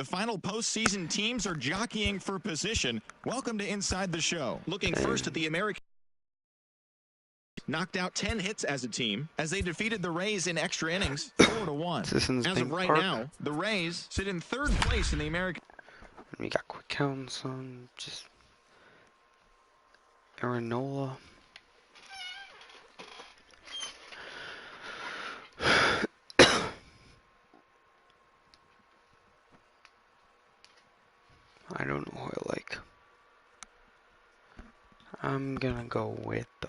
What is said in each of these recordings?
The final postseason teams are jockeying for position. Welcome to Inside the Show. Looking first at the American. Knocked out 10 hits as a team as they defeated the Rays in extra innings 4-1. As of right now, the Rays sit in third place in the American. We got quick counts on just Aaron Nola. I don't know who I like. I'm gonna go with the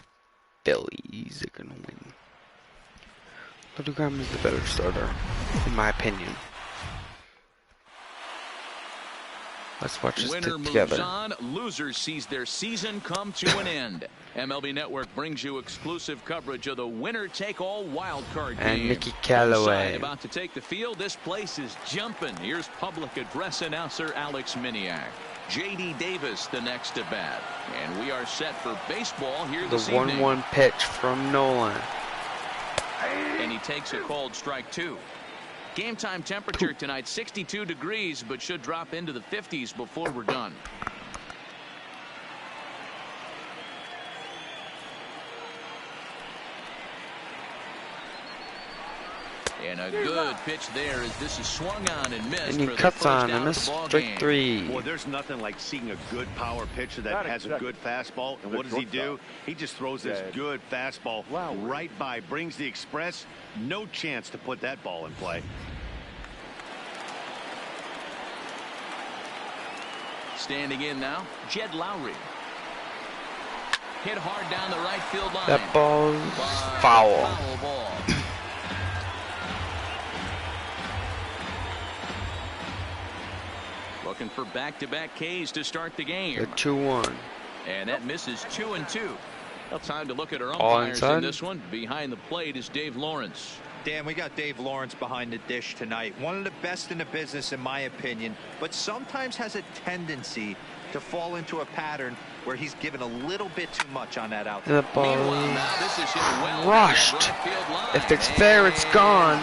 Phillies are gonna win. Littlegram is the better starter, in my opinion. Let's watch this Winner together. Moves on, loser sees their season come to an end. MLB Network brings you exclusive coverage of the winner-take-all wild card game. And Mickey Callaway about to take the field. This place is jumping. Here's public address announcer Alex Miniak. J.D. Davis the next to bat, and we are set for baseball here this evening. The 1-1 pitch from Nolan, and he takes a called strike 2. Game time temperature tonight 62 degrees, but should drop into the 50s before we're done. And a good pitch there as this is swung on and missed. And he cuts on and missed strike 3. Boy, there's nothing like seeing a good power pitcher that has a good fastball. And what does he do? He just throws this good fastball right by, brings the express. No chance to put that ball in play. Standing in now, Jed Lowry. Hit hard down the right field line. That ball's foul. Foul ball. Looking for back-to-back Ks to start the game. The 2-1. And that misses 2-2. Well, time to look at our All umpires inside. in this one. Behind the plate is Dave Lawrence. Dan, we got Dave Lawrence behind the dish tonight. One of the best in the business, in my opinion, but sometimes has a tendency to fall into a pattern where he's given a little bit too much on that out. The ball is crushed. If it's fair, it's gone.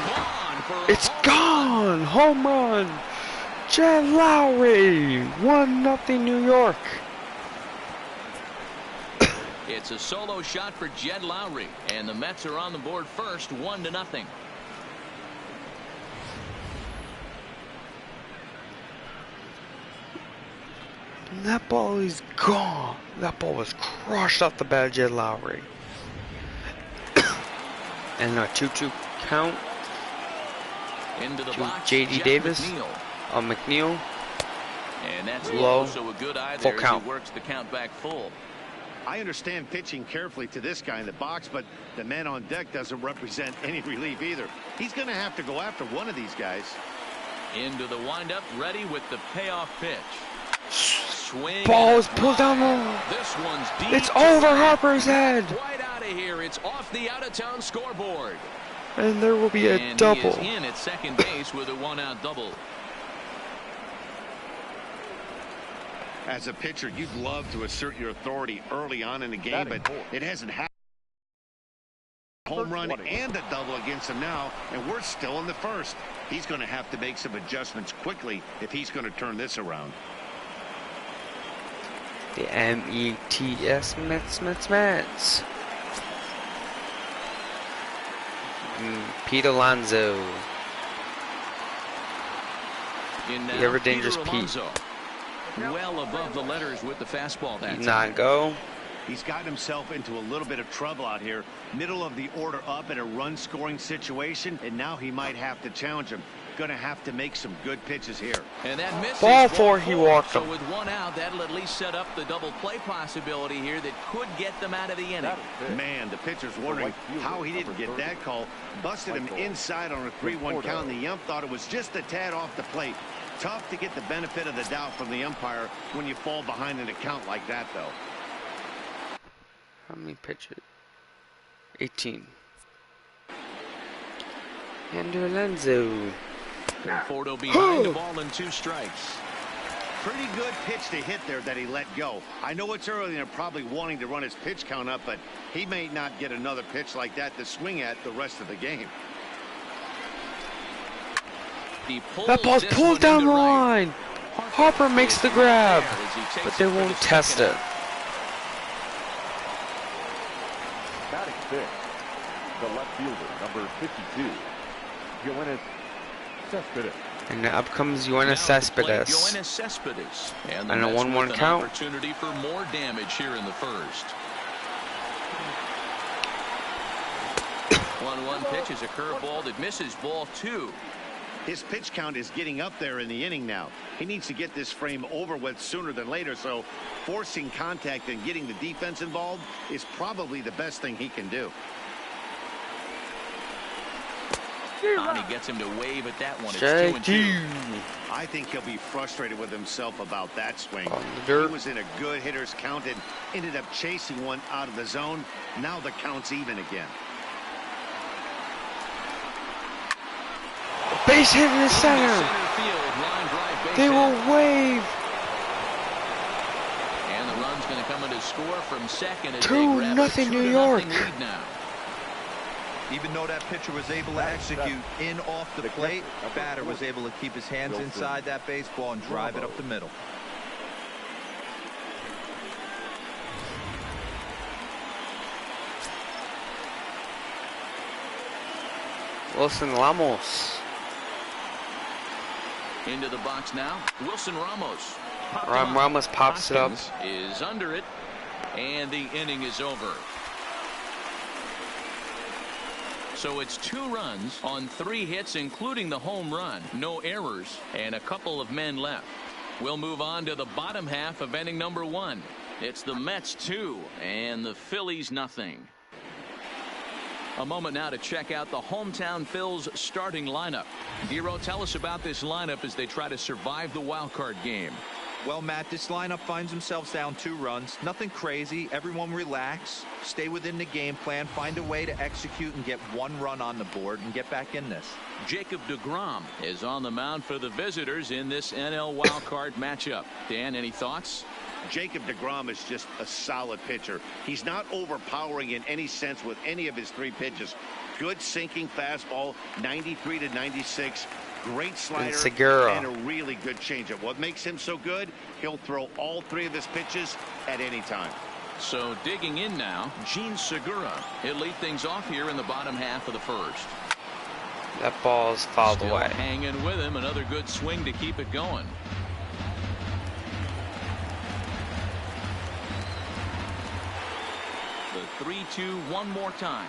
It's gone. Home run. Jed Lowry. 1-0 New York. It's a solo shot for Jed Lowry, and the Mets are on the board first, 1-0. That ball is gone. That ball was crushed off the bat of Jed Lowry. And a 2-2 count into the to box, J.D. Davis. McNeil. And that's low. So a good eye Full there count. as he works the count back full. I understand pitching carefully to this guy in the box, but the man on deck doesn't represent any relief either. He's going to have to go after one of these guys. Into the windup, ready with the payoff pitch. Swing. Ball is pulled down low. This one's deep. It's over Harper's head. Right out of here. It's off the out-of-town scoreboard. And there will be a and double. He is in at second base with a one-out double. As a pitcher, you'd love to assert your authority early on in the game, but it hasn't happened. Home run and a double against him now, and we're still in the first. He's going to have to make some adjustments quickly if he's going to turn this around. The METS Mets. Pete Alonso. The ever dangerous Pete. Well above the letters with the fastball. That not go. He's gotten himself into a little bit of trouble out here. Middle of the order up in a run-scoring situation, and now he might have to challenge him. Going to have to make some good pitches here. And that misses. Ball 4, he walked him. So with one out, that'll at least set up the double play possibility here that could get them out of the inning. Man, the pitcher's wondering how he didn't get that call. Busted him inside on a 3-1 count, and the ump thought it was just a tad off the plate. Tough to get the benefit of the doubt from the umpire when you fall behind an account like that, though. How many pitches? 18. Andrew Alonso. Conforto behind the ball and 2 strikes. Pretty good pitch to hit there that he let go. I know it's early and they're probably wanting to run his pitch count up, but he may not get another pitch like that to swing at the rest of the game. That ball's pulled down the line. Harper makes the grab, but they won't test it. Batting fifth, the left fielder, number 52, Yoenis Cespedes. And up comes Yoenis Cespedes. And a 1-1 count. Opportunity for more damage here in the first. 1-1 pitch is a curveball that misses ball 2. His pitch count is getting up there in the inning now. He needs to get this frame over with sooner than later, so forcing contact and getting the defense involved is probably the best thing he can do. He gets him to wave at that one. It's 2-2. I think he'll be frustrated with himself about that swing. He was in a good hitter's count and ended up chasing one out of the zone. Now the count's even again. Base hit in the center. They will wave. And the run's going to come in to score from second. 2-0 New York. Even though that pitcher was able to execute in off the plate, batter was able to keep his hands inside that baseball and drive it up the middle. Wilson Ramos. Into the box now, Wilson Ramos. Ramos pops it up. Is under it, and the inning is over. So it's 2 runs on 3 hits, including the home run. No errors, and a couple of men left. We'll move on to the bottom half of inning number 1. It's the Mets 2 and the Phillies nothing. A moment now to check out the hometown Phils starting lineup. Giro, tell us about this lineup as they try to survive the wild card game. Well, Matt, this lineup finds themselves down 2 runs. Nothing crazy. Everyone relax. Stay within the game plan. Find a way to execute and get 1 run on the board and get back in this. Jacob deGrom is on the mound for the visitors in this NL wildcard matchup. Dan, any thoughts? Jacob deGrom is just a solid pitcher. He's not overpowering in any sense with any of his 3 pitches. Good sinking fastball, 93 to 96. Great slider and a really good changeup. What makes him so good? He'll throw all 3 of his pitches at any time. So digging in now, Jean Segura. He'll lead things off here in the bottom half of the first. That ball's fouled away. Hanging with him. Another good swing to keep it going. The 3-2 one more time.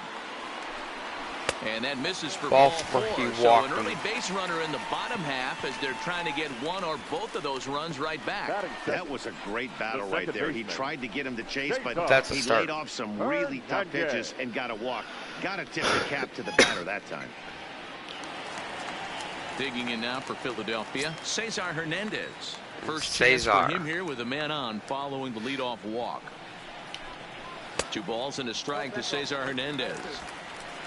And that misses for ball 4. So an early base runner in the bottom half as they're trying to get 1 or both of those runs right back. That was a great battle right there. He tried to get him to chase, but he laid off some really tough pitches and got a walk. Got to tip the cap to the batter that time. Digging in now for Philadelphia, Cesar Hernandez. First chance for him here with a man on following the leadoff walk. 2 balls and a strike to Cesar Hernandez.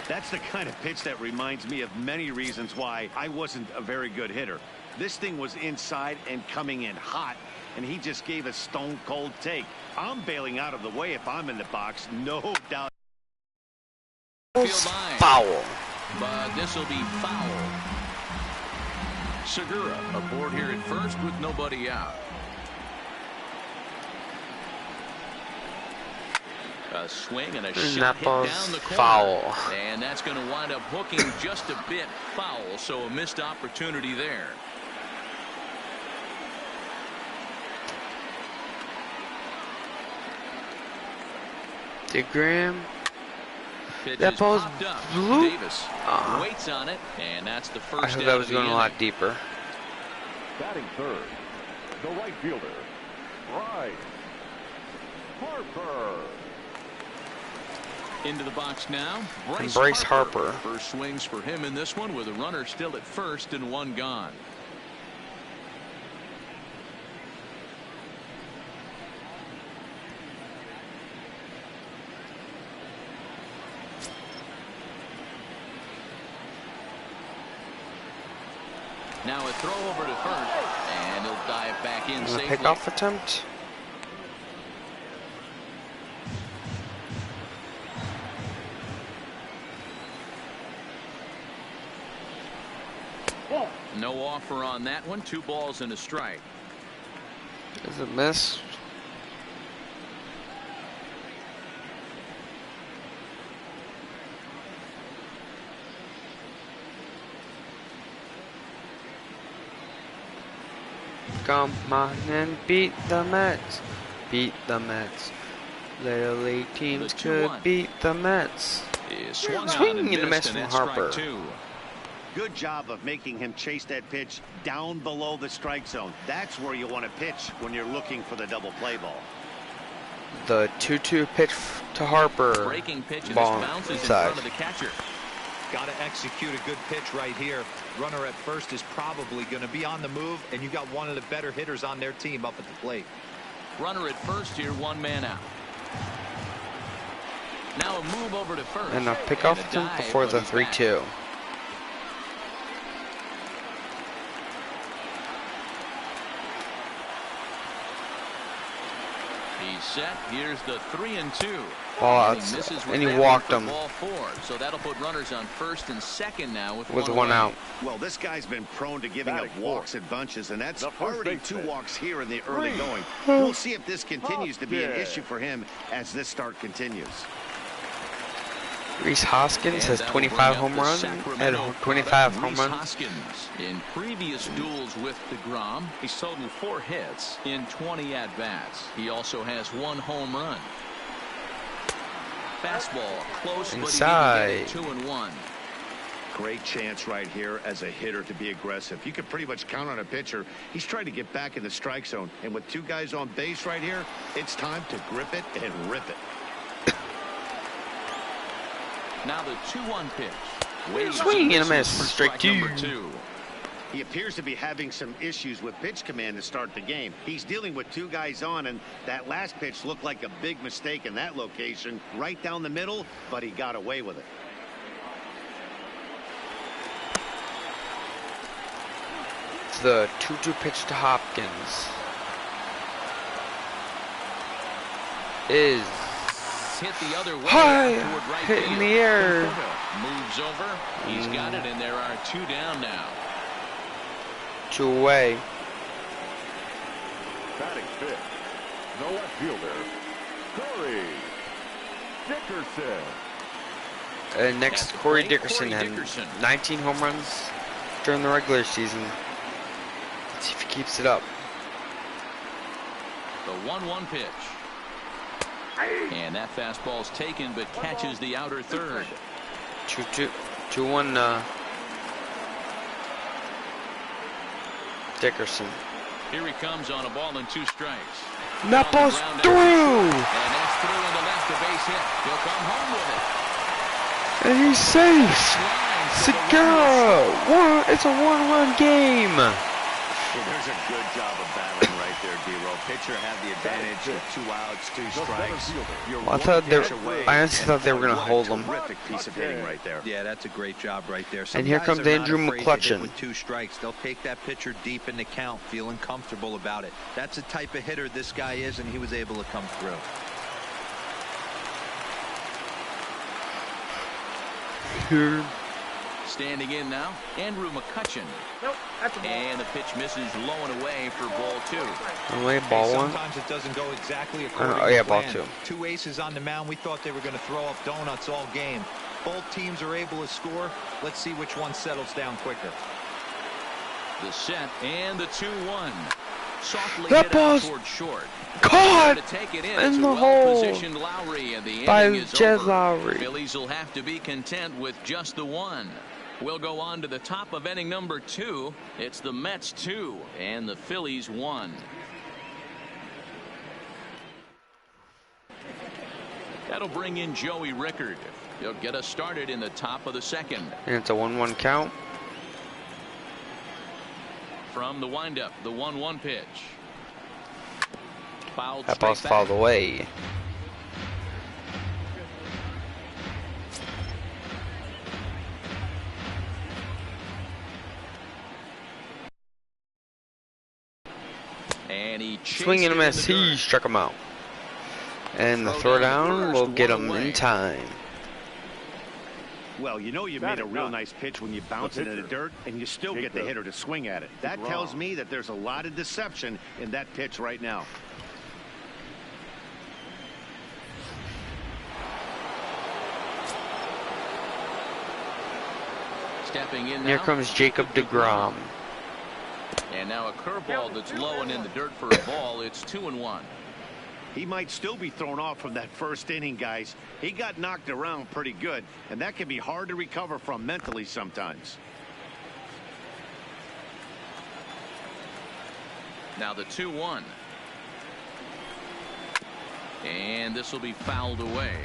That's the kind of pitch that reminds me of many reasons why I wasn't a very good hitter. This thing was inside and coming in hot, and he just gave a stone cold take. I'm bailing out of the way if I'm in the box, no doubt. Foul. But this will be foul. Segura aboard here at first with nobody out. A swing and a shot hit down the corner. Foul. And that's going to wind up hooking just a bit foul. So a missed opportunity there. deGrom. That ball's blue. Davis waits on it, and that's the first. I thought that was going a lot deeper. Batting third, the right fielder, Bryce Harper. Into the box now, Bryce Harper. First swings for him in this one with a runner still at first and 1 gone. Now a throw over to first, and he'll dive back in safely. Pickoff attempt. No offer on that one. 2 balls and a strike. Is it miss? Come on and beat the Mets. Beat the Mets. Little league teams could beat the Mets. Swinging and a miss from Harper. Good job of making him chase that pitch down below the strike zone. That's where you want to pitch when you're looking for the double play ball. The 2-2 pitch to Harper. Breaking pitch and ball bounces inside. in front of the catcher. Got to execute a good pitch right here. Runner at first is probably going to be on the move, and you got one of the better hitters on their team up at the plate. Runner at first here, 1 man out. Now a move over to first. And a pickoff before the 3-2. He's set. Here's the 3-2. Ball out, and he walked him. Ball 4, so that'll put runners on first and second now with one out. Well, this guy's been prone to giving up walks at bunches, and that's already 2 walks here in the early going. We'll see if this continues to be an issue for him as this start continues. Rhys Hoskins has 25 home runs and 25 home runs. Hoskins, in previous duels with DeGrom, he's totaled 4 hits in 20 at-bats. He also has 1 home run. Fastball close, inside. But he didn't get it. 2-1. Great chance right here as a hitter to be aggressive. You can pretty much count on a pitcher. He's trying to get back in the strike zone, and with 2 guys on base right here, it's time to grip it and rip it. Now the 2-1 pitch. Swing and a miss. Strike 2. He appears to be having some issues with pitch command to start the game. He's dealing with 2 guys on, and that last pitch looked like a big mistake in that location, right down the middle, but he got away with it. It's the 2-2 pitch to Hopkins. Is hit the other way. High, right hit in the air. Moves over. He's got it, and there are 2 down now. 2 away. Batting 5th, the left fielder, Corey Dickerson. Next, Corey Dickerson had 19 home runs during the regular season. Let's see if he keeps it up. The 1-1 pitch. And that fastball's taken, but catches the outer third. 2-1 Dickerson. Here he comes on a ball and 2 strikes. That ball's through! And that's through into left, a base hit. He'll come home with it. And he's safe! Segura! It's a 1-run game! Well, there's a good job of battling right there, D-Roll. Pitcher had the advantage with 2 outs, 2 strikes. I honestly thought they were going to hold him. Terrific piece of hitting right there. Yeah, that's a great job right there. And here comes Andrew McCutchen. With 2 strikes, they'll take that pitcher deep in the count, feeling comfortable about it. That's the type of hitter this guy is, and he was able to come through. Here. Standing in now, Andrew McCutchen. Nope, that's a ball. And the pitch misses low and away for ball 2. Away, ball 1. Sometimes it doesn't go exactly according to ball plan. 2. 2 aces on the mound. We thought they were going to throw up donuts all game. Both teams are able to score. Let's see which one settles down quicker. The set and the 2-1. Softly that hit ball's toward short. Caught to take it in the hole Lowry, and the by Jed Lowry. Phillies will have to be content with just the 1. We'll go on to the top of inning number 2. It's the Mets 2 and the Phillies 1. That'll bring in Joey Rickard. He'll get us started in the top of the 2nd. And it's a 1-1 count. From the windup, the 1-1 pitch. Fouled that ball's fouled away. And he swinging and a miss. He struck him out. And the throw down will get him in time. Well, you know you made a real nice pitch when you bounce it in the dirt and you still get the hitter to swing at it. That tells me that there's a lot of deception in that pitch right now. Stepping in now. Here comes Jacob deGrom. And now a curveball that's low and in the dirt for a ball. It's 2-1. He might still be thrown off from that first inning, guys. He got knocked around pretty good, and that can be hard to recover from mentally sometimes. Now the 2-1. And this will be fouled away.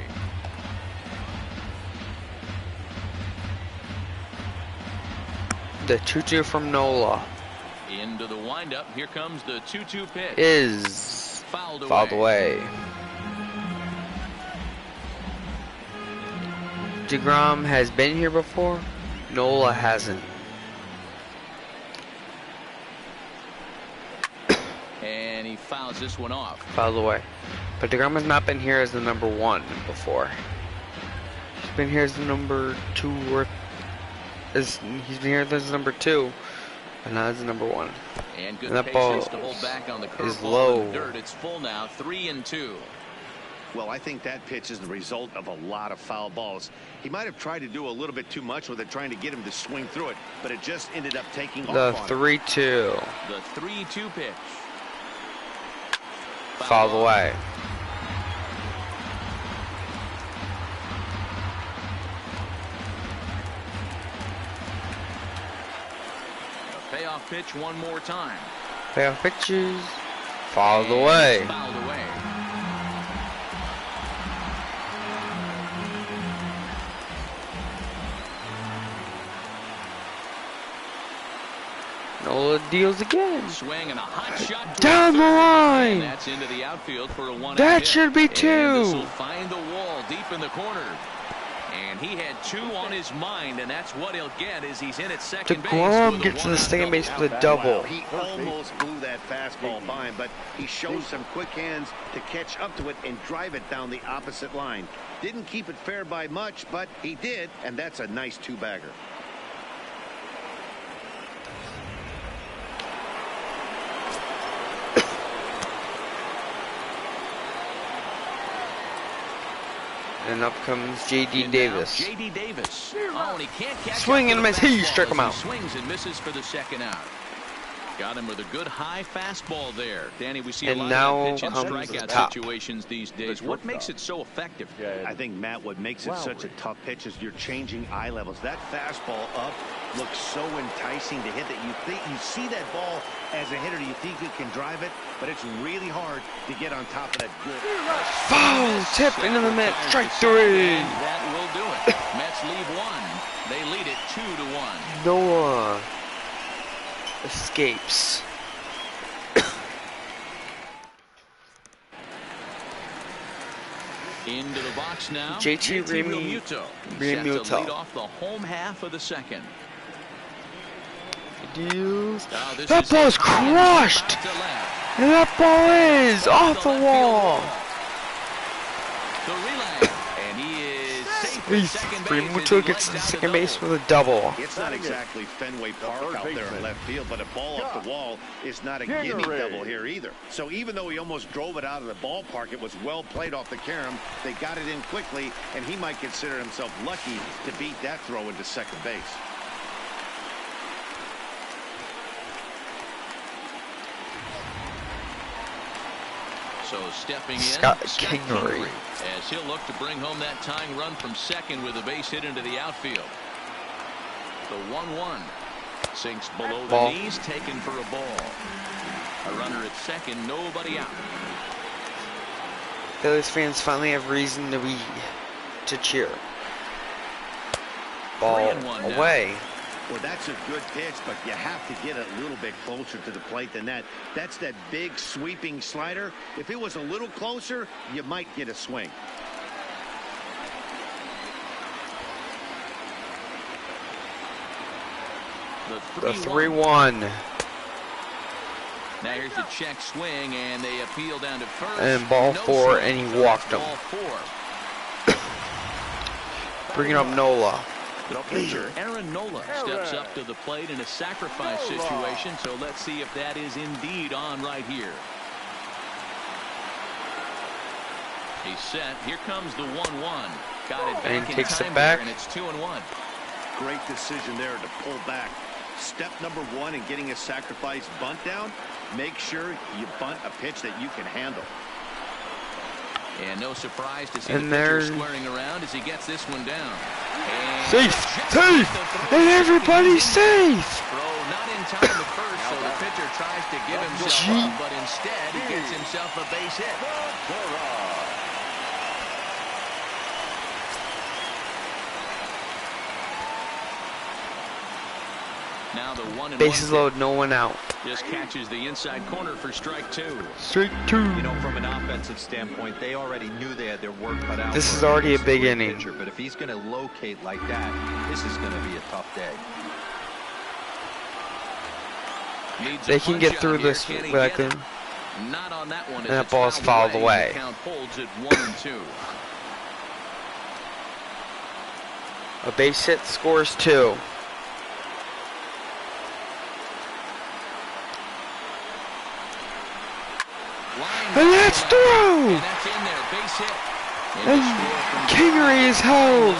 The 2-2 from Nola. Into the windup. Here comes the 2-2 pitch. Is fouled away. deGrom has been here before. Nola hasn't. And he fouls this one off. Fouled away. But deGrom has not been here as the number 1 before. He's been here as the number 2 or he's been here as number 2, but not as the number 1. And good that ball to hold back on the is low. In the dirt. It's full now, 3-2. Well, I think that pitch is the result of a lot of foul balls. He might have tried to do a little bit too much with it, trying to get him to swing through it, but it just ended up taking the off. 3-2. The 3-2 pitch. Fouled away. Payoff pitch one more time. Payoff pitches. Fouled away. Fouled away. Nola deals again. Swing and a hot shot down the line. And that's into the outfield for a 1-out that hit. should be 2. And this will find the wall deep in the corner. And he had 2 on his mind, and that's what he'll get as he's in at second base. deGrom gets to the second base with a double. Wow, he almost blew that fastball by him, but he shows some quick hands to catch up to it and drive it down the opposite line. Didn't keep it fair by much, but he did, and that's a nice 2-bagger. And up comes J.D. Davis. J.D. Davis. Oh, and he can't catch swing and miss. He struck him out. He swings and misses for the second out. Got him with a good high fastball there. Danny, we see a lot of pitch and strikeout situations these days. What makes it so effective? I think, Matt, what makes it such a tough pitch is you're changing eye levels. That fastball up looks so enticing to hit that you see that ball as a hitter, you think you can drive it, but it's really hard to get on top of that good. Foul tip into the Mets. Strike 3. And that will do it. Mets leave 1. They lead it 2-1. Noah escapes. Into the box now. JT Realmuto set to lead off the home half of the second. Deals. That ball's crushed. And that ball is off the wall. The relay. And he is safe at second base. Realmuto gets to second base with a double. It's not exactly Fenway Park out there in left field, but a ball off the wall is not a gimme double here either. So even though he almost drove it out of the ballpark, it was well played off the carom. They got it in quickly, and he might consider himself lucky to beat that throw into second base. So stepping in, Scott Kingery, as he'll look to bring home that tying run from second with a base hit into the outfield. The 1-1 sinks below the knees, taken for a ball. A runner at second, nobody out. Phillies fans finally have reason to cheer. Ball away. Well, that's a good pitch, but you have to get a little bit closer to the plate than that. That's that big sweeping slider. If it was a little closer, you might get a swing. The 3-1. Now here's the check swing, and they appeal down to first. And ball 4, and he walked him. Bringing up Nola. The pitcher, Aaron Nola, steps up to the plate in a sacrifice situation, so let's see if that is indeed on right here. He's set. Here comes the 1-1. Got it back in time there, and it's 2-1. Great decision there to pull back. Step number one in getting a sacrifice bunt down, make sure you bunt a pitch that you can handle. And no surprise to see the pitcher squaring around as he gets this one down. Safe! Safe! And everybody's safe! Throw not in time at first, so the pitcher tries to give himself up, but instead he gets himself a base hit. Now the 1-1. Bases loaded, no one out. Just catches the inside corner for strike 2. Strike 2. You know, from an offensive standpoint, they already knew they had their work cut out. This is already a big inning. Pitcher, but if he's going to locate like that, this is going to be a tough day. They can get through this record. Not on that one. And that ball's fouled away. Count holds at 1-2. A base hit scores 2. And that's through! And that's in there, base hit. And Kingery is held.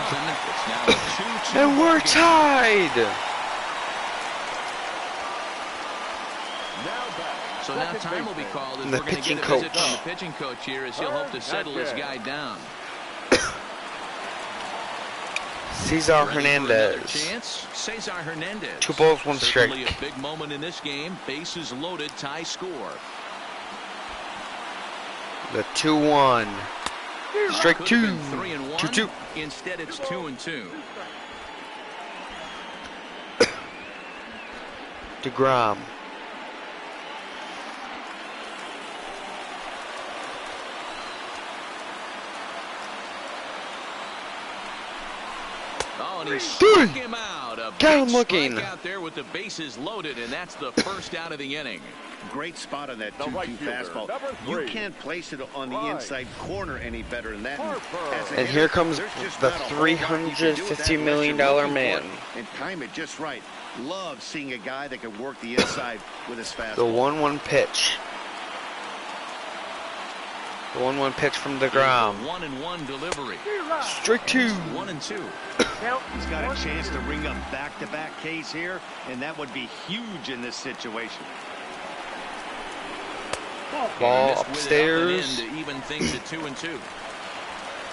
And we're tied. So now time will be called as we're going to get a visit from the pitching coach here as he'll hope to settle this guy down. Cesar Hernandez. Cesar Hernandez. 2 balls, 1 strike. Certainly a big moment in this game. Bases loaded, tie score. The 2-1. Strike 2. 2-2. Instead, it's 2-2. DeGrom. Oh, and he struck him out. A got him big looking. strike out there with the bases loaded, and that's the first out of the inning. Great spot on that 2-2 fastball. You can't place it on the inside corner any better than that. And here comes the $350 million man. And time it just right. Love seeing a guy that can work the inside with his fastball. The 1-1 pitch. The 1-1 pitch from DeGrom. 1-1 delivery. Strike 2. 1-2. He's got a chance to ring up back-to-back Ks here, and that would be huge in this situation. Ball upstairs. To even things at 2-2.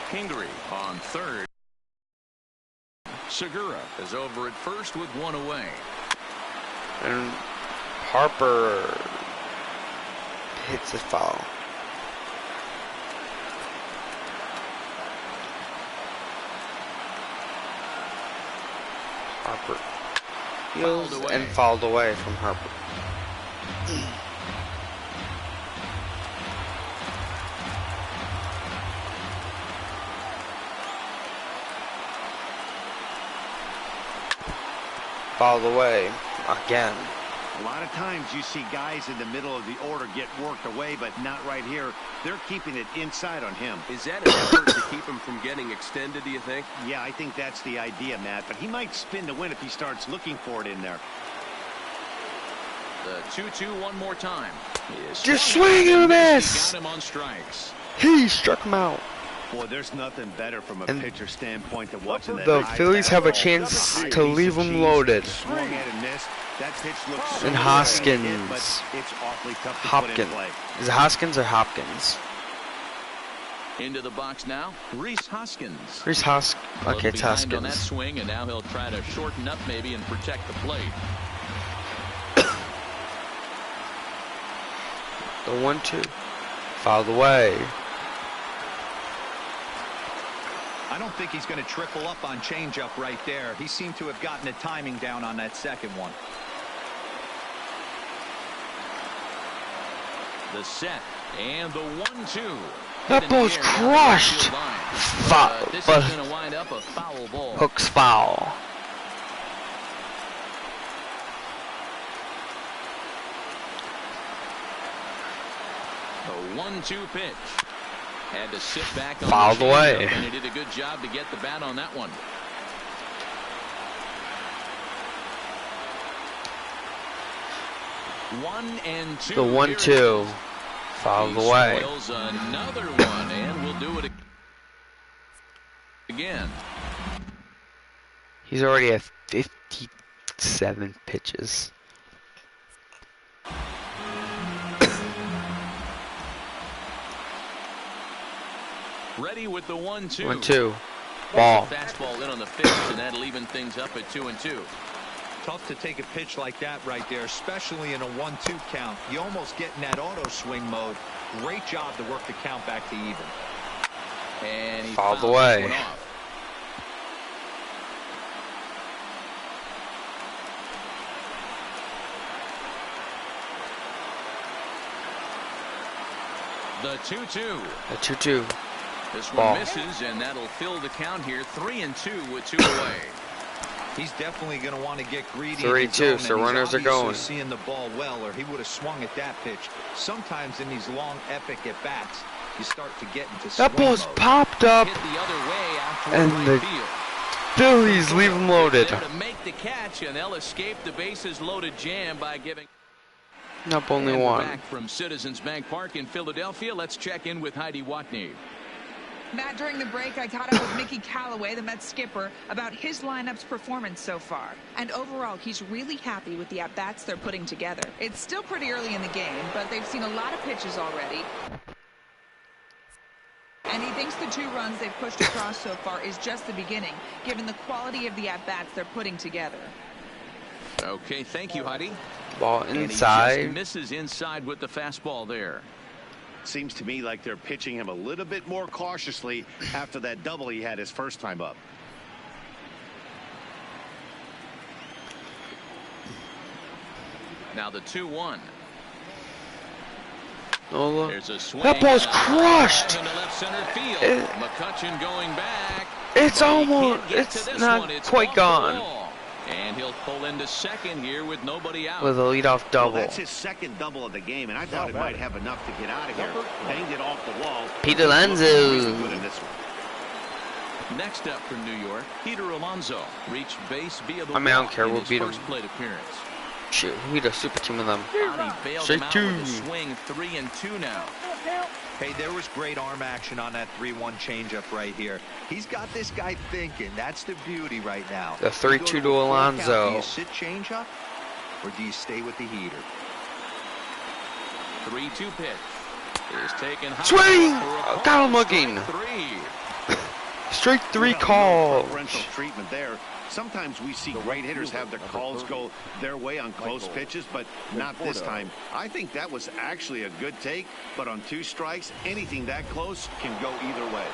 Kingery on third. Segura is over at first with 1 away. And Harper hits a foul. Harper heels and fouled away from Harper. Fouled away again. A lot of times you see guys in the middle of the order get worked away, but not right here. They're keeping it inside on him. Is that an effort to keep him from getting extended, do you think? Yeah, I think that's the idea, Matt. But he might spin to win if he starts looking for it in there. The 2-2 one more time. Just swing and a miss. Got him on strikes. He struck him out. Boy, there's nothing better from a pitcher standpoint than watching that. The Phillies have a chance to leave him loaded. Swung at and missed. That pitch looks so and Hoskins. hit, but it's awfully tough to Hopkins. put in play. Is it Hoskins or Hopkins? Into the box now, Rhys Hoskins. Rhys Hoskins. Okay, it's on that Hoskins. swing, and now he'll try to shorten up maybe and protect the plate. The 1-2. Fouled away. I don't think he's going to triple up on changeup right there. He seemed to have gotten the timing down on that second one. The set and the 1-2. That ball's crushed. Foul, This but is going to wind up a foul ball. Hook's foul. The 1-2 pitch. Had to sit back on Fouled the away. and he did a good job to get the bat on that one. 1-2. The 1-2. Fouled away. Another one, and we'll do it again. He's already at 57 pitches. Ready with the 1-2. 1-2. Ball. Fastball in on the fifth, and that'll even things up at 2-2. Tough to take a pitch like that right there, especially in a 1-2 count. You almost get in that auto swing mode. Great job to work the count back to even. And he fouled fouled away. this one off. The 2-2. A 2-2. This Ball. one misses, and that'll fill the count here. 3-2 with 2 away. He's definitely going to want to get greedy. 3-2, so runners are going. Seeing the ball well, or he would have swung at that pitch. Sometimes in these long, epic at bats, you start to get into that ball's mode. popped up, Hit the other way out toward and right the field. Phillies leave him loaded. There to make the catch, and they'll escape the bases loaded jam by giving. Nope, only And we're one. back from Citizens Bank Park in Philadelphia. Let's check in with Heidi Watney. Matt, during the break, I caught up with Mickey Callaway, the Mets skipper, about his lineup's performance so far. And overall, he's really happy with the at-bats they're putting together. It's still pretty early in the game, but they've seen a lot of pitches already. And he thinks the 2 runs they've pushed across so far is just the beginning, given the quality of the at-bats they're putting together. Okay, thank you, Heidi. Ball And he just inside. misses inside with the fastball there. Seems to me like they're pitching him a little bit more cautiously after that double he had his first time up. Now the 2-1. Nola. There's a swing. That ball's crushed. Into left center field. It- McCutchen going back. It's But he almost, can't get to it's this not one. It's quite off the gone. wall. And he'll pull into second here with nobody out. With a leadoff Well, double. that's his second double of the game, and I thought it might have enough to get out of here. Banged it off the wall. Peter Looking really Alonso. good in this one. Next up from New York, Peter Alonso reached base via the I mean, I don't walk care. in We'll his beat first him. plate appearance. Shoot, we had a super team with them. He bailed Straight him out two. with a swing. 3-2 now. Hey, there was great arm action on that 3-1 changeup right here. He's got this guy thinking. That's the beauty right now. The 3-2 You go to a full count, Alonso. Do you sit changeup, or do you stay with the heater? 3-2 pitch. Is taken high Swing! for a Got call. him looking. Strike 3. Straight 3 Well, no call. preferential treatment there. Sometimes we see great hitters have their calls go their way on close pitches, but not this time. I think that was actually a good take, but on 2 strikes, anything that close can go either way.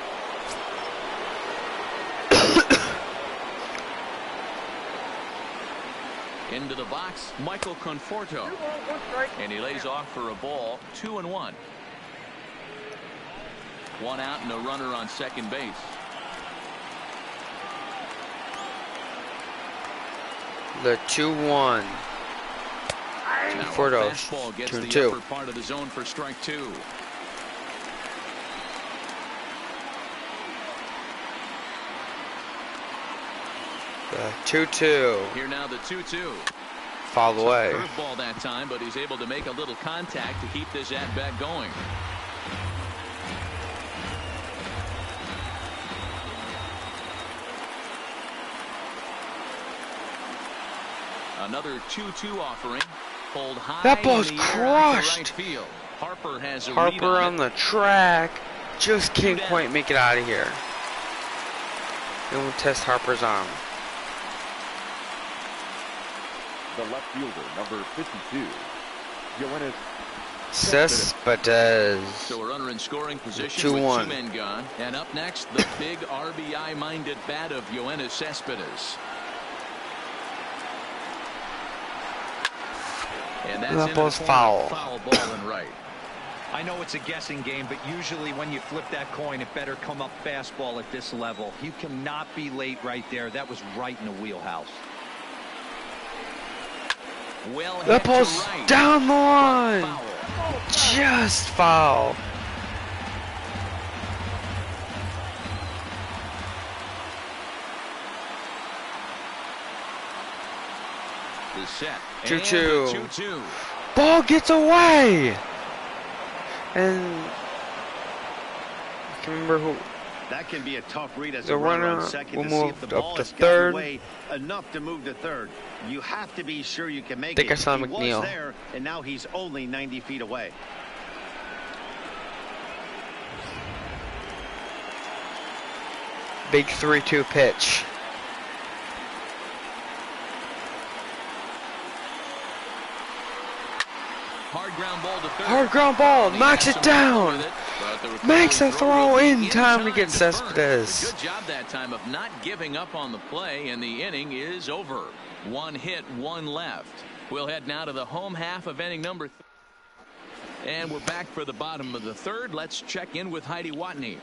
Into the box, Michael Conforto. And he lays off for a ball. 2-1. 1 out and a runner on second base. The 2-1. Now a Conforto. fastball gets 2-2. the upper part of the zone for strike 2. The 2-2. Here now the 2-2. Fouled away. Curveball that time, but he's able to make a little contact to keep this at-bat going. Another 2-2 offering. Pulled high. That ball's in the air out to crushed. right field. Harper has a read Harper on on it. the track. Just can't quite make it out of here. And we'll test Harper's arm. The left fielder, number 52, Yoenis Cespedes. So a runner in scoring position 2-1. with 2 men gone. And up next, the big RBI-minded bat of Yoenis Cespedes. And that's That into the ball's corner. foul. Foul ball and right. I know it's a guessing game, but usually when you flip that coin, it better come up fastball at this level. You cannot be late right there. That was right in the wheelhouse. Well hit That to ball's right. down the line. Foul. Just foul. The set. 2-2. And the 2-2. Ball gets away! And I can remember who. That can be a tough read as The a runner runner on second will to see move if the up ball to has gotten third. away enough to move to third. You have to be sure you can make I think it. I saw He McNeil. was there, and now he's only 90 feet away. Big 3-2 pitch. Hard ground ball to third. Hard ground ball, He knocks has it some trouble down. with it, but the Makes a recovery throw will be in time to get to Cespedes. first. Good job that time of not giving up on the play, and the inning is over. One hit, one left. We'll head now to the home half of inning number 3. And we're back for the bottom of the third. Let's check in with Heidi Watney.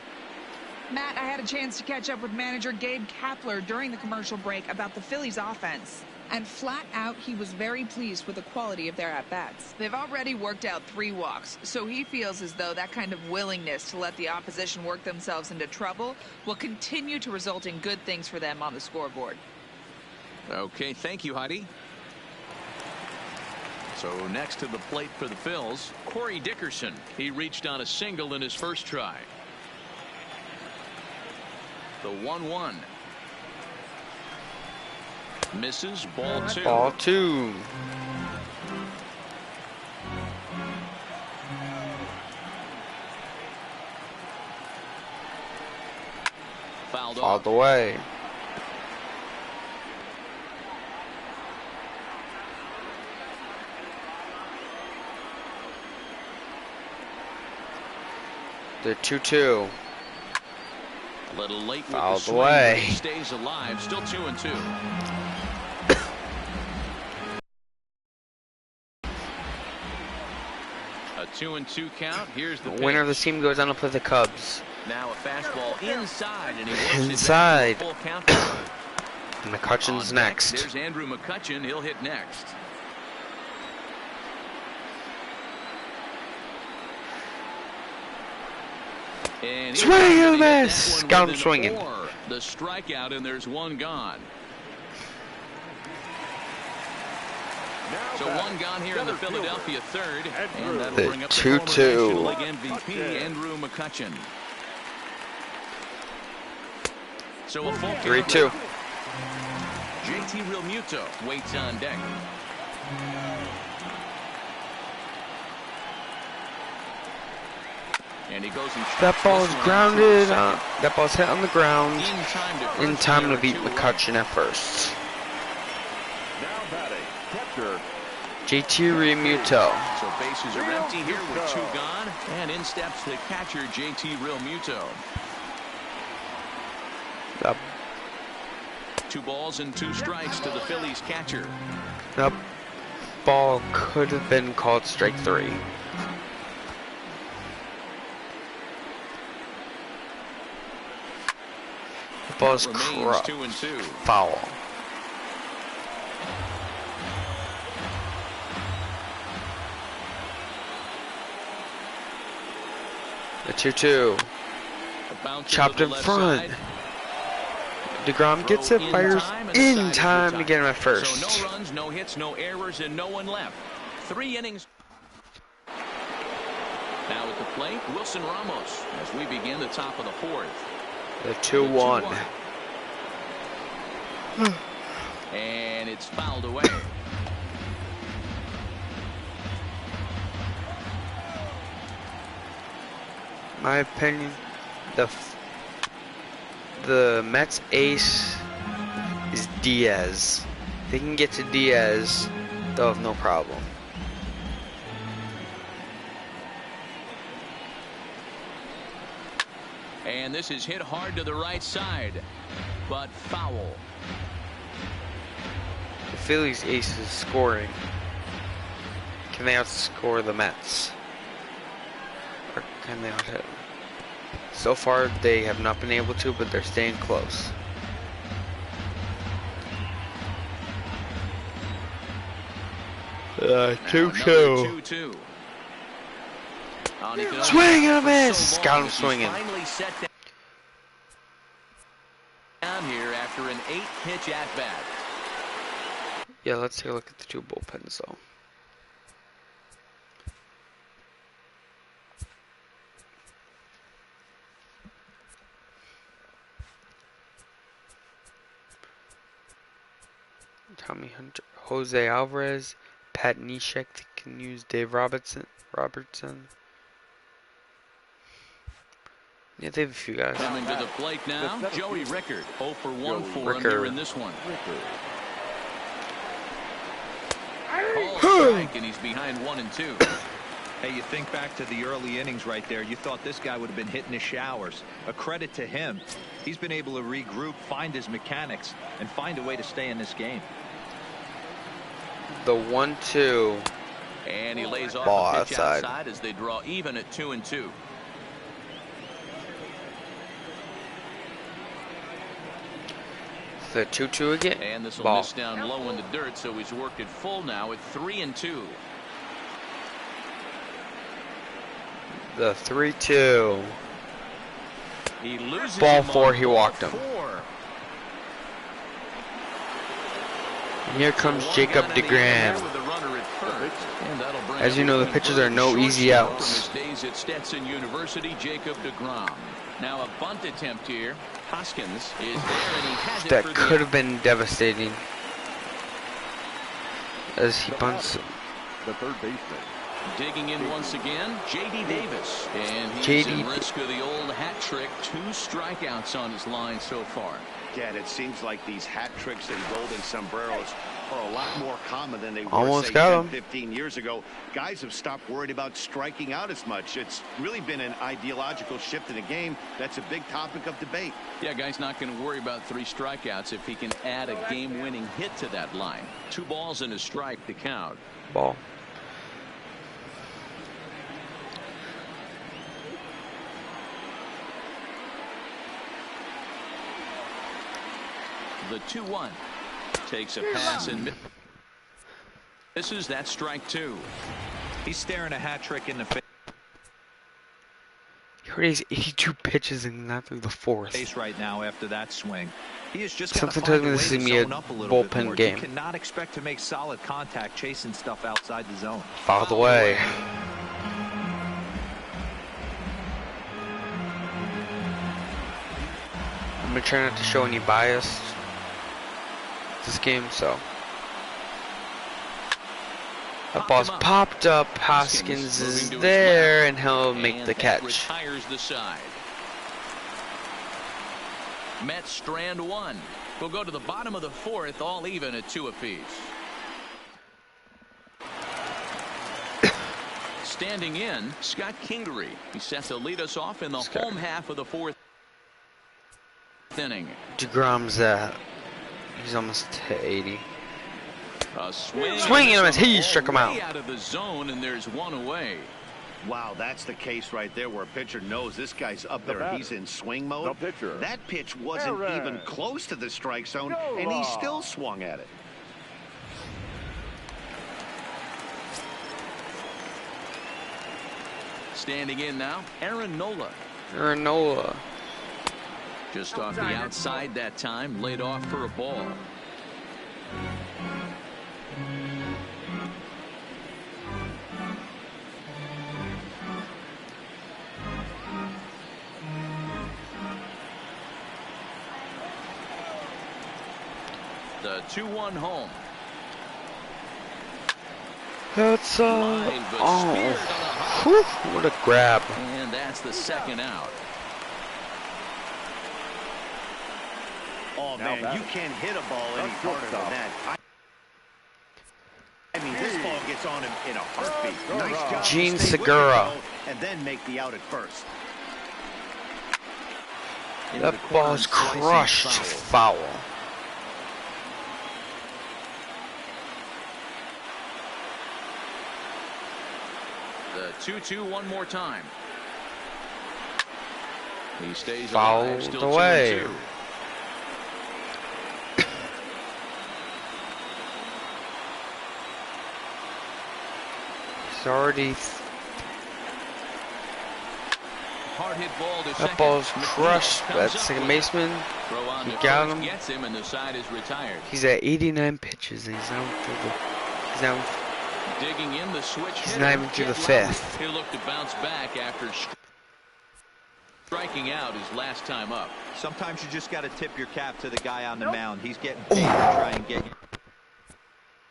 Matt, I had a chance to catch up with manager Gabe Kapler during the commercial break about the Phillies offense. And flat out, he was very pleased with the quality of their at-bats. They've already worked out 3 walks, so he feels as though that kind of willingness to let the opposition work themselves into trouble will continue to result in good things for them on the scoreboard. Okay, thank you, Heidi. So next to the plate for the Phils, Corey Dickerson. He reached on a single in his first try. The 1-1. Misses, ball 2. Ball 2. Fouled away. The 2-2. A little late with Fouled the swing, away. but he stays alive. Still 2-2. A 2-2 count. Here's the Winner of the pitch. team goes on to play the Cubs. Now a fastball inside, and he works Inside. it back to a full count. McCutcheon's On deck, next. There's Andrew McCutcheon. He'll hit next. And Swing and a miss. Got him swinging. The strikeout, and there's one gone. So one gone here in the Philadelphia third, and that'll The bring up the 2-2. former National League MVP Andrew McCutcheon. So a full 3-2. JT Realmuto waits on deck. And he goes and That ball is this one grounded. to second. That ball's hit on the ground. In In time to beat McCutcheon at first. Now batting, catcher. JT Realmuto. So bases are empty here with 2 gone, and in steps the catcher JT Realmuto. That 2 balls and 2 strikes to the Phillies catcher. ball could have been called strike 3. The ball is Remains corrupt. 2-2. Foul. The 2-2. Chopped in front. DeGrom gets it, fires in time to get him at first. So no runs, no hits, no errors, and no one left. 3 innings. Now at the plate, Wilson Ramos as we begin the top of the 4th. The 2-1. And it's fouled away. My opinion, the Mets ace is Diaz. If they can get to Diaz, they'll have no problem. And this is hit hard to the right side, but foul. The Phillies ace is scoring. Can they outscore the Mets? Or can they outhit them? So far, they have not been able to, but they're staying close. Now 2-2. 2-2. Swing and a miss. Got him swinging. Finally set down here after an 8-pitch at bat. Yeah, let's take a look at the 2 bullpens, though. Tommy Hunter, Jose Alvarez, Pat Neshek. They can use Dave Robertson. Yeah, they have a few guys. Coming to the plate now, Joey Rickard. 0 for 1 for him here in this one. Call strike, and he's behind 1 and 2. Hey, you think back to the early innings right there. You thought this guy would have been hitting his showers. A credit to him. He's been able to regroup, find his mechanics, and find a way to stay in this game. The 1-2. And he lays off ball a pitch outside. outside as they draw even at 2 and 2. The 2-2 again. And this will ball. miss down low in the dirt, so he's worked it full now at 3 and 2. The 3-2. He loses ball 4. He walked him. 4. And here comes Jacob deGrom. As you know, the pitches are no easy outs. From his days at Stetson University, Jacob deGrom. Now a bunt attempt here. Hoskins is there, and he has it That for could have been devastating. As he bunts. The third baseman. Digging in once again, J.D. Davis. And he's in risk of the old hat trick. 2 strikeouts on his line so far. Dad, it seems like these hat tricks and golden sombreros are a lot more common than they were, Almost say, got 10, 15 years ago. Guys have stopped worried about striking out as much. It's really been an ideological shift in the game. That's a big topic of debate. Yeah, guy's not going to worry about 3 strikeouts if he can add a game-winning hit to that line. 2 balls and a strike to count. Ball. The 2-1 takes a pass and misses. That strike 2. He's staring a hat trick in the face. He already has 82 pitches and not through the 4th. Right now after that swing. He is just Something tells me this is going to be a bullpen game. You cannot expect to make solid contact chasing stuff outside the zone. Fouled away. I'm going to try not to show any bias this game, so that ball's popped up. Hoskins is there, and he'll make the catch. Retires the side. Mets strand 1. We'll go to the bottom of the 4th, all even at 2 apiece. Standing in, Scott Kingery. He's set to lead us off in the home half of the 4th inning. deGrom's he's almost to 80. Swinging him as he struck him out. Out of the zone, and there's 1 away. Wow, that's the case right there where a pitcher knows this guy's up there and he's in swing mode. That pitch wasn't even close to the strike zone, and he still swung at it. Standing in now, Aaron Nola. Aaron Nola. Just off the outside that time, laid off for a ball. The 2-1 home. That's whew, what a grab. And that's the 2nd out. Oh man, you can't hit a ball any harder than that. I mean, this ball gets on him in a heartbeat. Nice job. Gene Segura. And then make the out at first. That ball's crushed. Foul. The 2-2 one more time. He stays fouled still away. 2-2. He's already. Hard hit ball to that second. ball's crushed. That second baseman. He got him. Gets him, and the side is retired. He's at 89 pitches, and he's now. Digging in the switch. He's not even through the 5th. He'll look to bounce back after striking out his last time up. Sometimes you just got to tip your cap to the guy on the mound. He's getting paid to try and get you.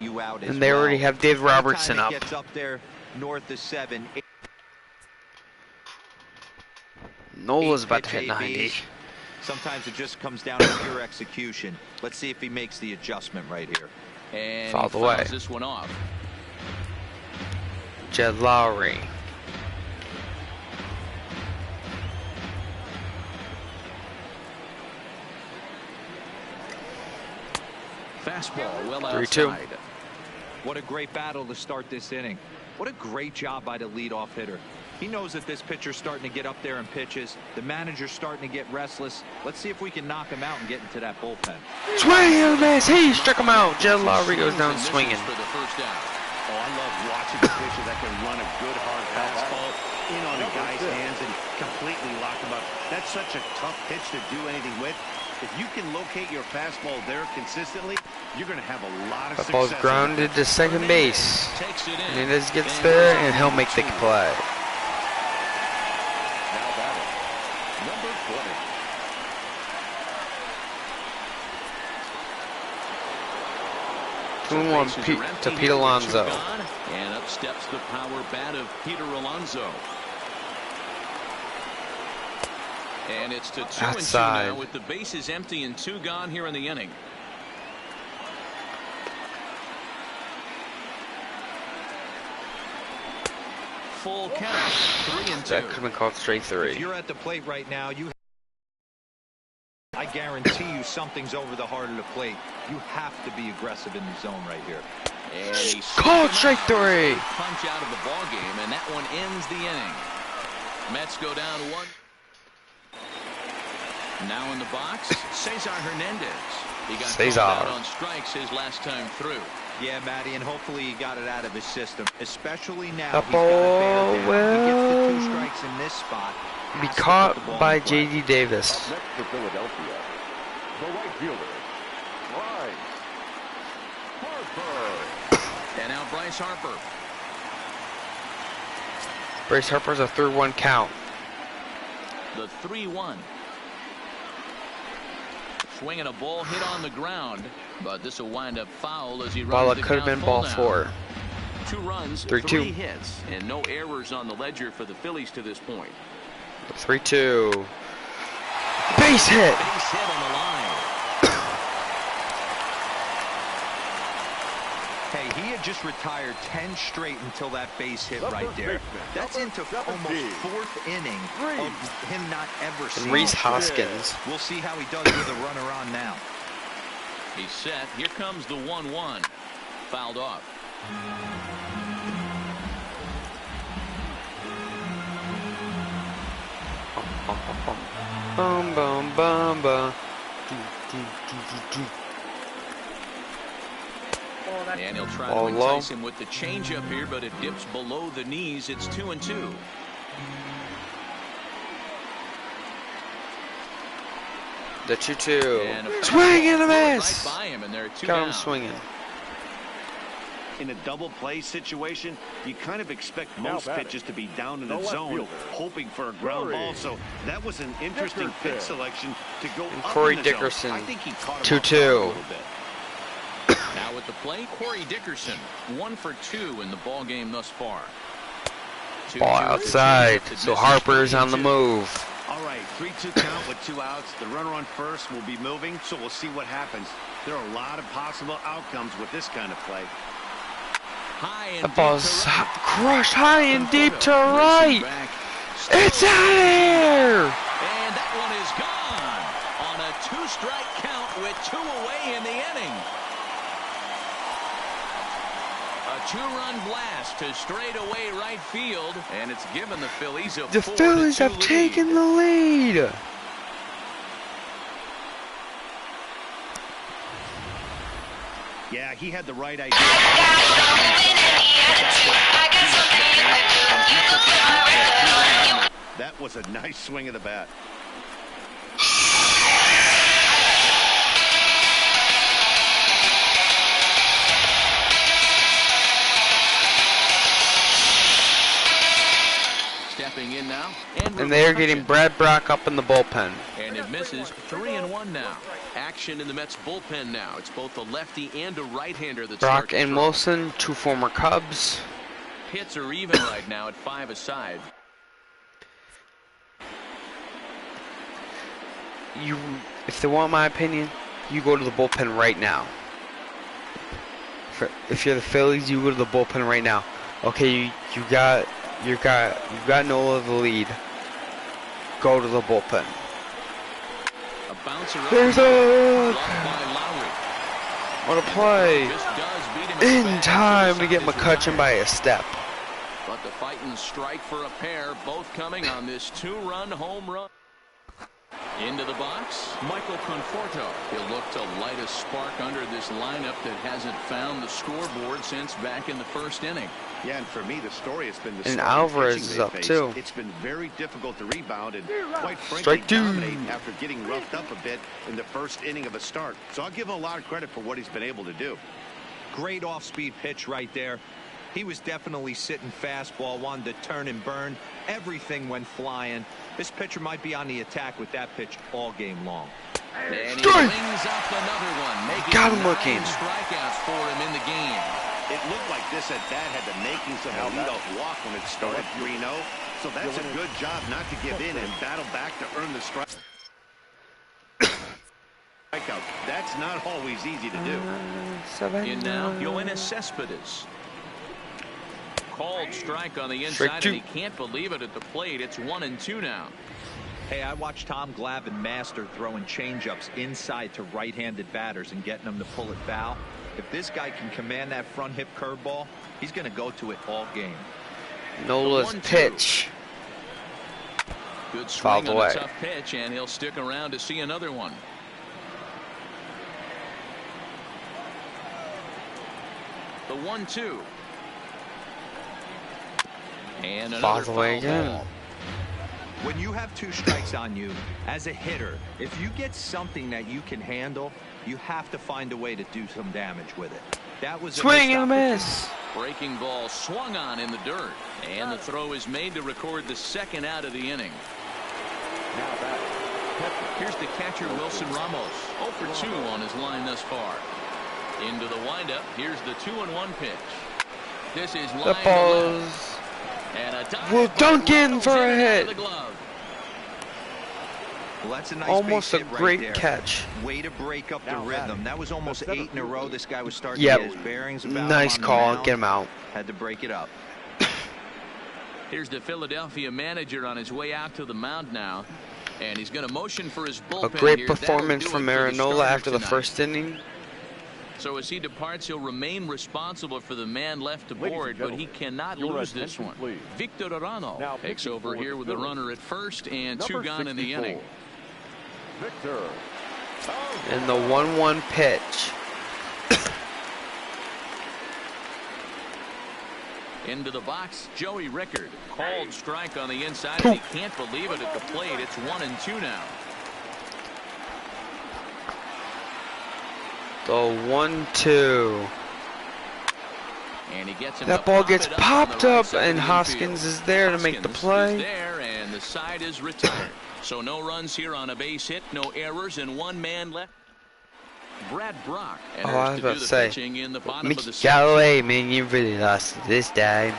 You out as and they already have Dave Robertson up. Gets up there north of 7. Nola's about to hit 90. Sometimes it just comes down to pure execution. Let's see if he makes the adjustment right here. And Fouled away. This one off. Jed Lowry. Fastball well 3-2. outside. What a great battle to start this inning. What a great job by the leadoff hitter. He knows that this pitcher's starting to get up there in pitches. The manager's starting to get restless. Let's see if we can knock him out and get into that bullpen. Swing and a miss. He struck him out. Jed Lowry goes down swinging. For the first out. Oh, I love watching a pitcher that can run a good hard fastball in on a guy's hands and completely lock him up. That's such a tough pitch to do anything with. If you can locate your fastball there consistently, you're going to have a lot of That success. ball's grounded to second base. And Hernandez gets there, and he'll make the play. Now batting, number 20. 2-1 to Pete Alonso. And up steps the power bat of Peter Alonso. And it's to 2-2 now with the bases empty and 2 gone here in the inning. Full count, 3-2. That could have been called straight 3. If you're at the plate right now, I guarantee you something's over the heart of the plate. You have to be aggressive in the zone right here. And he called straight 3. Punch out of the ball game, and that one ends the inning. Mets go down 1. Now in the box, Cesar Hernandez. He got called out on strikes his last time through. Yeah, Matty, and hopefully he got it out of his system, especially now. The ball will he gets the 2 strikes in this spot. Be caught by J.D. Davis. Next for Philadelphia, the right fielder, Bryce Harper. And now Bryce Harper. Bryce Harper's a 3-1 count. The 3-1. Swinging a ball hit on the ground, but this will wind up foul as he runs Ball the could have been ball now. 4. 2 runs, 3-2. 3 hits, and no errors on the ledger for the Phillies to this point. 3-2. Base hit. Base hit on the line. Hey, he had just retired 10 straight until that base hit right there. That's into almost 4th inning of him not ever seeing. Rhys Hoskins. We'll see how he does with a runner on now. He's set. Here comes the 1-1. Fouled off. Bum bum bum bum. And he'll try to entice him with the changeup here, but it dips below the knees. It's 2-2. The 2-2. Swing and a miss. Right by him, and they're 2 Got down. him swinging. In a double play situation, you kind of expect most pitches to be down in the zone, hoping for a ground ball. So that was an interesting pitch selection to go up Corey in the Dickerson, zone. I think he caught 2-2. Now with the play, Corey Dickerson, 1 for 2 in the ball game thus far. Ball outside, so Harper's on the move. All right, 3-2 count with 2 outs. The runner on first will be moving, so we'll see what happens. There are a lot of possible outcomes with this kind of play. The ball's crushed high and deep to right. It's out of here. And that one is gone on a 2-strike count with 2 away in the inning. A 2-run blast to straightaway right field, and it's given the Phillies a 4-2 lead. The Phillies have taken the lead. Yeah, he had the right idea. That was a nice swing of the bat. Stepping in now. And they're getting Brad Brock up in the bullpen. And if Misses. 3-1 now. Action in the Mets bullpen now. It's both a lefty and a right-hander that Brock and Wilson, 2 former Cubs. Hits are even right now at 5 aside. If they want my opinion, you go to the bullpen right now. If you're the Phillies, you go to the bullpen right now. Okay, you got Nola the lead. Go to the bullpen. A bouncer. There's a what a play in time to get McCutchen by a step. But the fighting strike for a pair, both coming on this 2-run home run. Into the box, Michael Conforto. He'll look to light a spark under this lineup that hasn't found the scoreboard since back in the first inning. Yeah, and for me, the story has been the and Alvarez is up too. It's been very difficult to rebound and quite frankly dominate after getting roughed up a bit in the first inning of a start. So I'll give him a lot of credit for what he's been able to do. Great off-speed pitch right there. He was definitely sitting fastball, wanted to turn and burn. Everything went flying. This pitcher might be on the attack with that pitch all game long. And he brings up another one, making got him 9 looking. strikeouts for him in the game. It looked like this at bat had the makings of a leadoff walk when it started 3-0. So that's a good job not to give in and battle back to earn the strike. Strikeout. That's not always easy to do. In now, Yoenis Cespedes. Called strike on the inside, and he can't believe it at the plate. It's 1-2 now. Hey, I watched Tom Glavine master throwing changeups inside to right-handed batters and getting them to pull it foul. If this guy can command that front hip curveball, he's going to go to it all game. Nola's pitch. Good swing on a tough pitch, and he'll stick around to see another one. The 1-2. And another foul ball. When you have 2 strikes on you, as a hitter, if you get something that you can handle, you have to find a way to do some damage with it. That was swing and a miss. Breaking ball swung on in the dirt, and the throw is made to record the second out of the inning. Here's the catcher, Wilson Ramos, 0 for 2 on his line thus far. Into the windup. Here's the 2-1 pitch. This is line the balls. Will dunk in for a hit. Well, that's a nice almost a great right catch. Way to break up the rhythm. That was almost 8 in a row. This guy was starting to get his bearings about nice him call. Get him out. Had to break it up. Here's the Philadelphia manager on his way out to the mound now, and he's going to motion for his bullpen. A great performance from Aaron Nola after the first inning. So as he departs, he'll remain responsible for the man left aboard, but he cannot lose this one. Victor Arano takes over here with a runner at first and 2 gone in the inning. Victor. And the 1-1 pitch. Into the box, Joey Rickard. Called strike on the inside, and he can't believe it at the plate. It's 1-2 now. The 1-2. And he gets him that ball gets popped up, and Hoskins is there to make the play. Is there, and the side is retired. So no runs here on a base hit, no errors, and 1 man left. Brad Brock enters I was to about do to the say, pitching in the bottom Mickey of the Callaway, man, you really lost this time.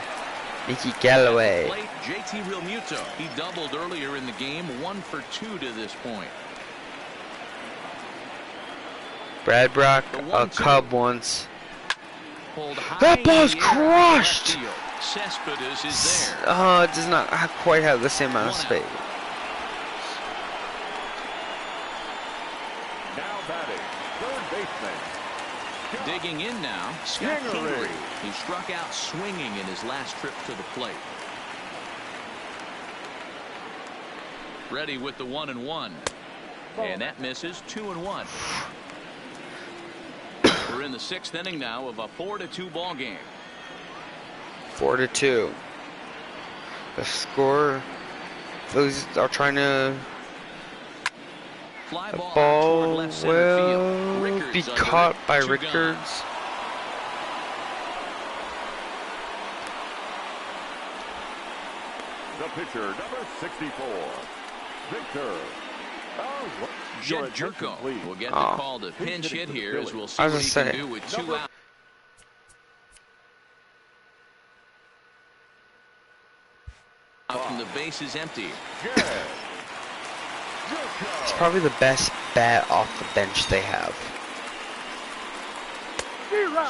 Mickey Callaway. Late JT Realmuto. He doubled earlier in the game, 1 for 2 to this point. Brad Brock, a Cub once. That ball's crushed! Cespedes is there. It does not quite have the same amount of space. Now batting, third baseman. Digging in now, Scott Kingery. He struck out swinging in his last trip to the plate. Ready with the 1-1. And that misses. 2-1. We're in the 6th inning now of a 4-2 ball game. 4-2. The score. Those are trying to. Fly The ball ball left center will field. be caught by Rickards. The pitcher, number 64, Victor. Jed Jerko will get the call to pinch hit here as we'll see what he can do with 2 outs. From the base is empty. It's probably the best bat off the bench they have.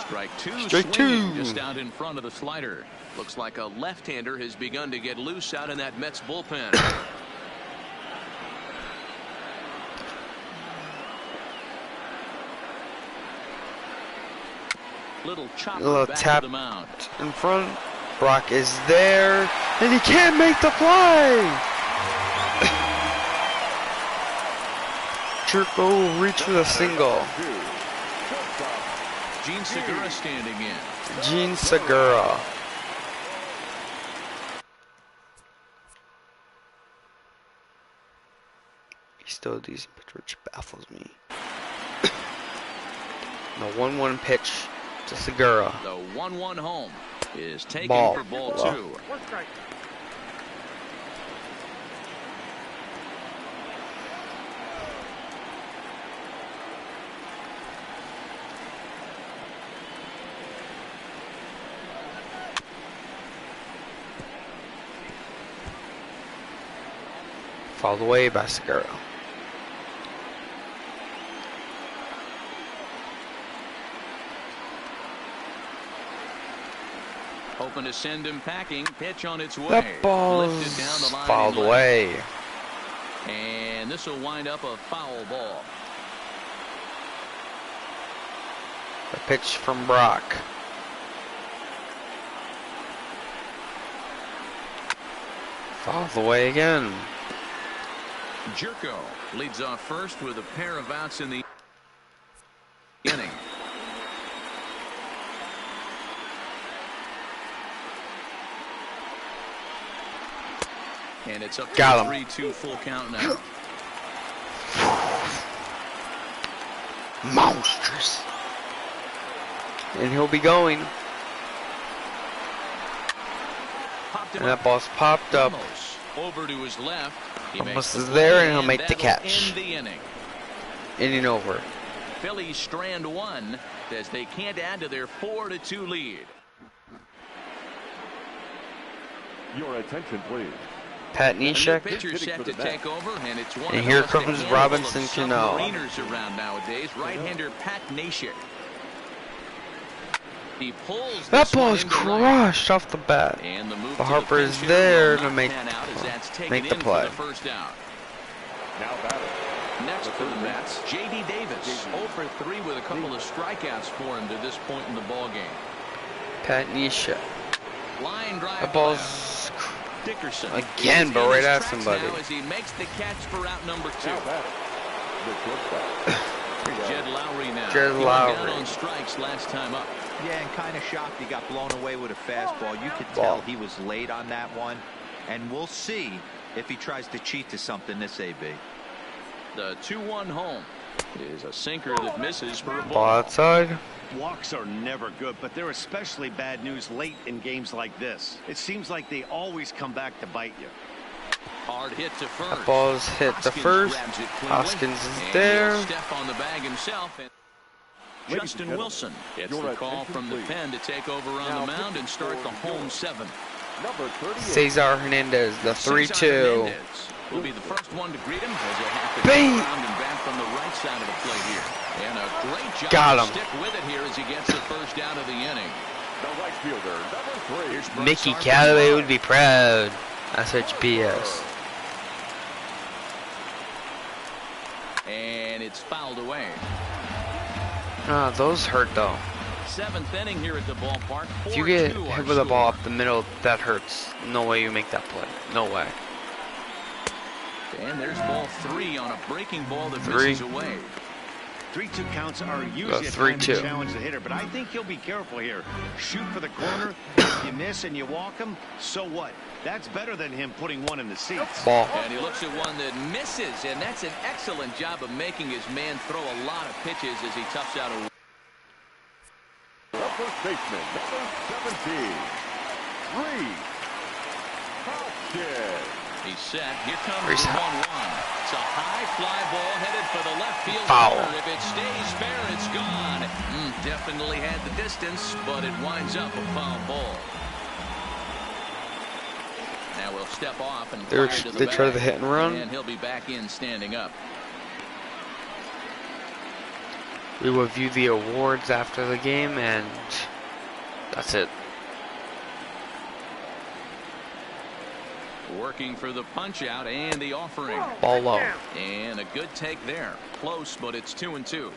Strike two, just out in front of the slider. Looks like a left-hander has begun to get loose out in that Mets bullpen. Little tap to the mound. In front. Brock is there, and he can't make the fly. Jerko will reach with a single. Gene Segura standing in. Gene Segura. He's still a decent pitcher, which baffles me. The 1-1 pitch to Segura. The 1-1 home is taken ball. For ball 2. Fouled away by Segura. Hoping to send him packing. Pitch on its way. That ball's lifted down the line fouled away. And this will wind up a foul ball. A pitch from Brock. Fouled away again. Jerko leads off first with a pair of outs in the inning. And it's up to 3-2 full count now. Monstrous. And he'll be going. And that ball's popped up. Over to his left. Almost is there, and he'll make the catch. End the inning. Inning over. Phillies strand 1 as they can't add to their 4-2 lead. Your attention, please. Pat Neshek. Pitcher set to take over, and it's one. And here comes Robinson Cano. Around nowadays, right-hander Pat Neshek. He pulls. That ball is crushed off the bat. And the move but Harper is there to make the play. First out. Now batting. Next for the Mets, J.D. Davis. 0 for 3 with a couple of strikeouts for him to this point in the ball game. Pat Neshek. Line drive. That ball's Dickerson again, but right at somebody. As he makes the catch for out number 2. Jed Lowry now. Jed Lowry. Down on strikes last time up. Yeah, and kind of shocked he got blown away with a fastball. You could tell he was late on that one, and we'll see if he tries to cheat to something this AB. The 2-1 home is a sinker that misses for a ball. Ball outside. Walks are never good, but they're especially bad news late in games like this. It seems like they always come back to bite you. Hard hit to first. That ball's hit to first. Hoskins is there. Step on the bag himself. And Justin Wilson gets the call from the pen to take over on the mound and start the home 7. Cesar Hernandez, the 3-2. Will be the first one to greet him as he'll have to Bang! go around and back from the right side of the plate here. And a great job Got to him. stick with it here as he gets the first out of the inning. The right fielder, number 3. Mickey Callaway would be proud. SHBS. And it's fouled away. Ah, those hurt though. 7th inning here at the ballpark. If you get hit with a ball up the middle, that hurts. No way you make that play. No way. And there's ball 3 on a breaking ball that misses away. 3-2 counts are usually a time to challenge the hitter, but I think he'll be careful here. Shoot for the corner. If you miss and you walk him, so what? That's better than him putting one in the seats. Ball. And he looks at one that misses, and that's an excellent job of making his man throw a lot of pitches as he toughs out a. The first baseman, number 17, Reese Hoskins. He's set. Here comes the 1-1. It's a high fly ball headed for the left field Foul. corner. If it stays fair, it's gone. Definitely had the distance, but it winds up a foul ball. Now we'll step off and they try the hit and run. And he'll be back in standing up. We will view the awards after the game, and that's it. Working for the punch out and the offering. Ball low. And a good take there. Close, but it's 2-2.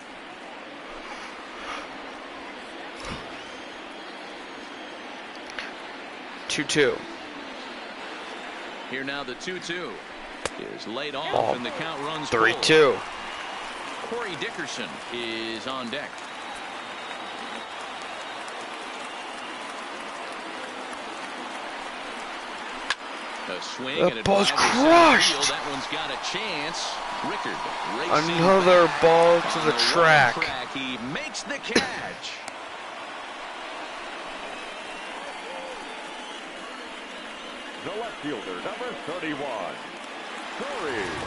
Two. Here now the 2-2 is laid off, Ball. and the count runs 3-2. Corey Dickerson is on deck. A swing, and it ball's flies crushed. inside the field. That one's got a chance. Rickard racing Another back ball to on the track. He makes the catch. The left fielder, number 31,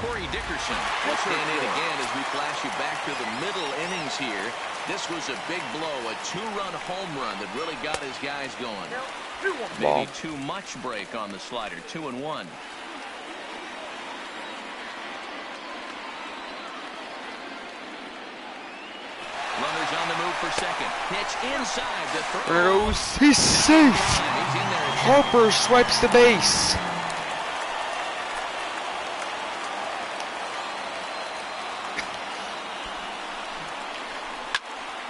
Corey Dickerson will stand in again as we flash you back to the middle innings here. This was a big blow, a 2-run home run that really got his guys going. Maybe too much break on the slider. 2-1. Runners on the move for second. Pitch inside the throw. He's safe. Harper swipes the base.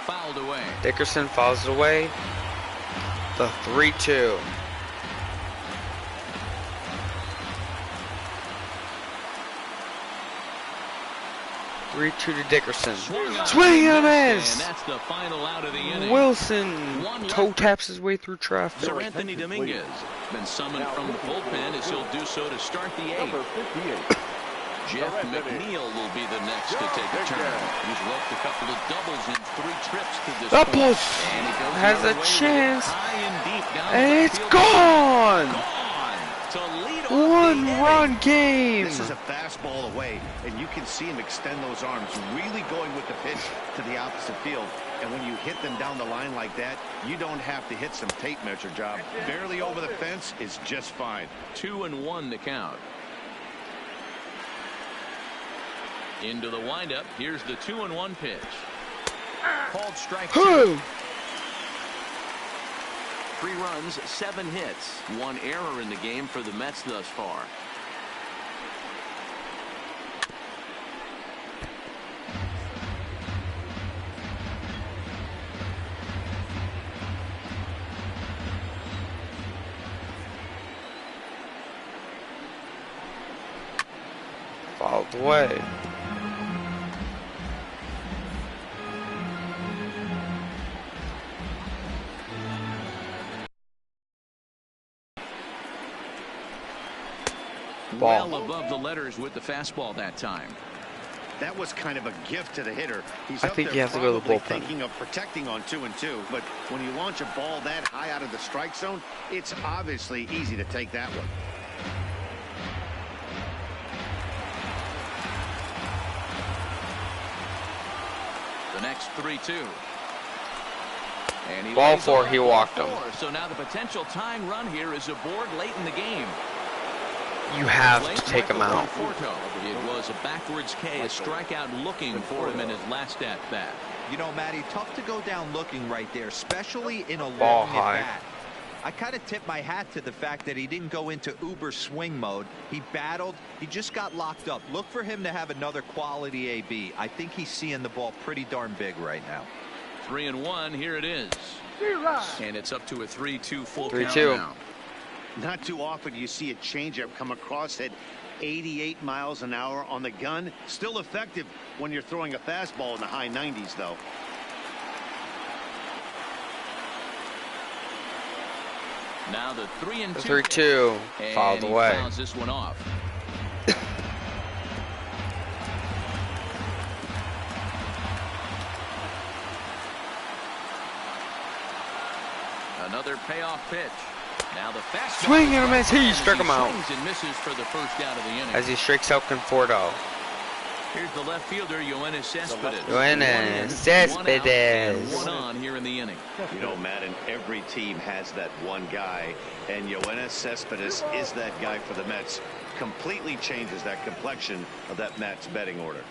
Fouled away. Dickerson fouls it away. The 3-2. To Dickerson. Swing and a miss. And that's the final out of the inning. Wilson toe taps his way through traffic. Sir Anthony Dominguez been summoned from the bullpen as he'll do so to start the 8th. Jeff McNeil will be the next to take a turn. He's roped a couple of doubles in 3 trips to this That point. ball has a chance, High and deep down and the it's field. gone. To lead off One-run game. This is a fastball away, and you can see him extend those arms, really going with the pitch to the opposite field. And when you hit them down the line like that, you don't have to hit some tape measure job. Barely over the fence is just fine. 2-1 to count. Into the windup. Here's the 2-1 pitch. Called strike 2. 3 runs, 7 hits, 1 error in the game for the Mets thus far. Fouled away. Well above the letters with the fastball that time. That was kind of a gift to the hitter. He's I up think there he has to go to the probably bullpen. thinking of protecting on 2-2, but when you launch a ball that high out of the strike zone, it's obviously easy to take that one. The next 3-2. And he Ball lays 4, off he walked him. 4. So now the potential tying run here is aboard late in the game. You have to take him out. It was a backwards K, a strikeout looking for him in his last at bat. You know, Matty, tough to go down looking right there, especially in a Ball long high. at bat. I kind of tip my hat to the fact that he didn't go into uber swing mode. He battled. He just got locked up. Look for him to have another quality AB. I think he's seeing the ball pretty darn big right now. 3-1. Here it is. And it's up to a 3-2 full 3-2. count now. Not too often you see a changeup come across at 88 miles an hour on the gun. Still effective when you're throwing a fastball in the high 90s, though. Now the 3-2. 3-2. Fouled And away. he fouls this one off. Another payoff pitch. Now the fast swing and a miss. He struck him out. And misses for the first out of the inning. As he strikes out Conforto. Here's the left fielder, Yoenis Cespedes. Yoenis Cespedes. One on here in the inning. You know, Madden, every team has that one guy, and Yoenis Cespedes is that guy for the Mets. Completely changes that complexion of that Mets betting order.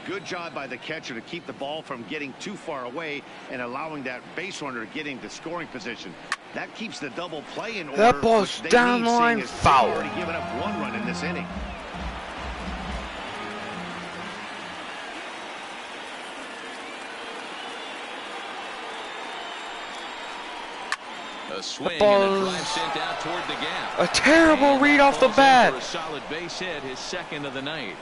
Good job by the catcher to keep the ball from getting too far away and allowing that base runner to get into scoring position. That keeps the double play in order. That ball's down the line, foul. Already given up one run in this inning. A swing and a drive sent out toward the gap. A terrible read off the bat. For a solid base hit, his second of the night.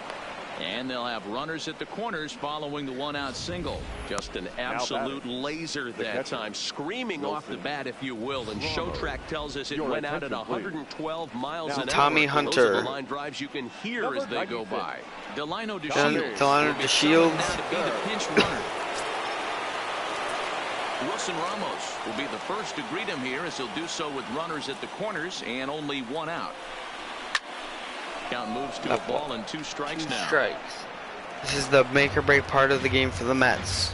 And they'll have runners at the corners following the one-out single. Just an absolute laser that time, screaming off the bat, if you will. And Showtrack tells us it went out at 112 miles an hour. Tommy Hunter. Those are the line drives you can hear as they go by. Delino DeShields. Delino DeShields. To be the pinch runner. Wilson Ramos will be the first to greet him here, as he'll do so with runners at the corners and only one out. Count moves to a ball and 2 strikes now. This is the make or break part of the game for the Mets.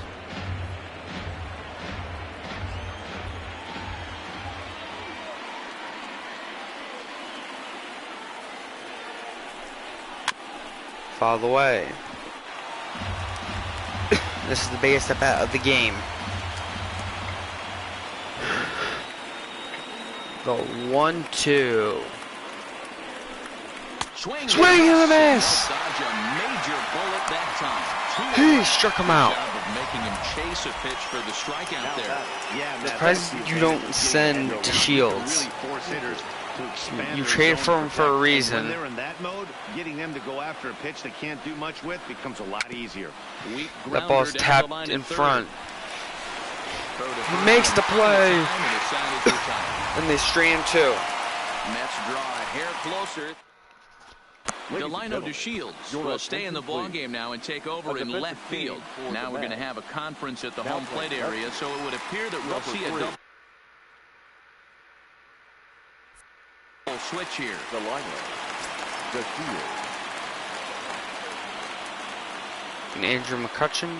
Foul away. This is the biggest at bat of the game. The 1-2. Swing and a miss. He struck him out. Making him chase a pitch for the strikeout there. Surprised you don't send DeShields. You trade for him for a reason. When they're in that mode, getting them to go after a pitch they can't do much with becomes a lot easier. That ball's tapped in front. He makes the play. And they stray him too. Mets draw a hair closer. Delino DeShields will stay in the ballgame now and take over in left field. Now we're going to have a conference at the home plate area, so it would appear that we'll see a double switch here. And Andrew McCutchen.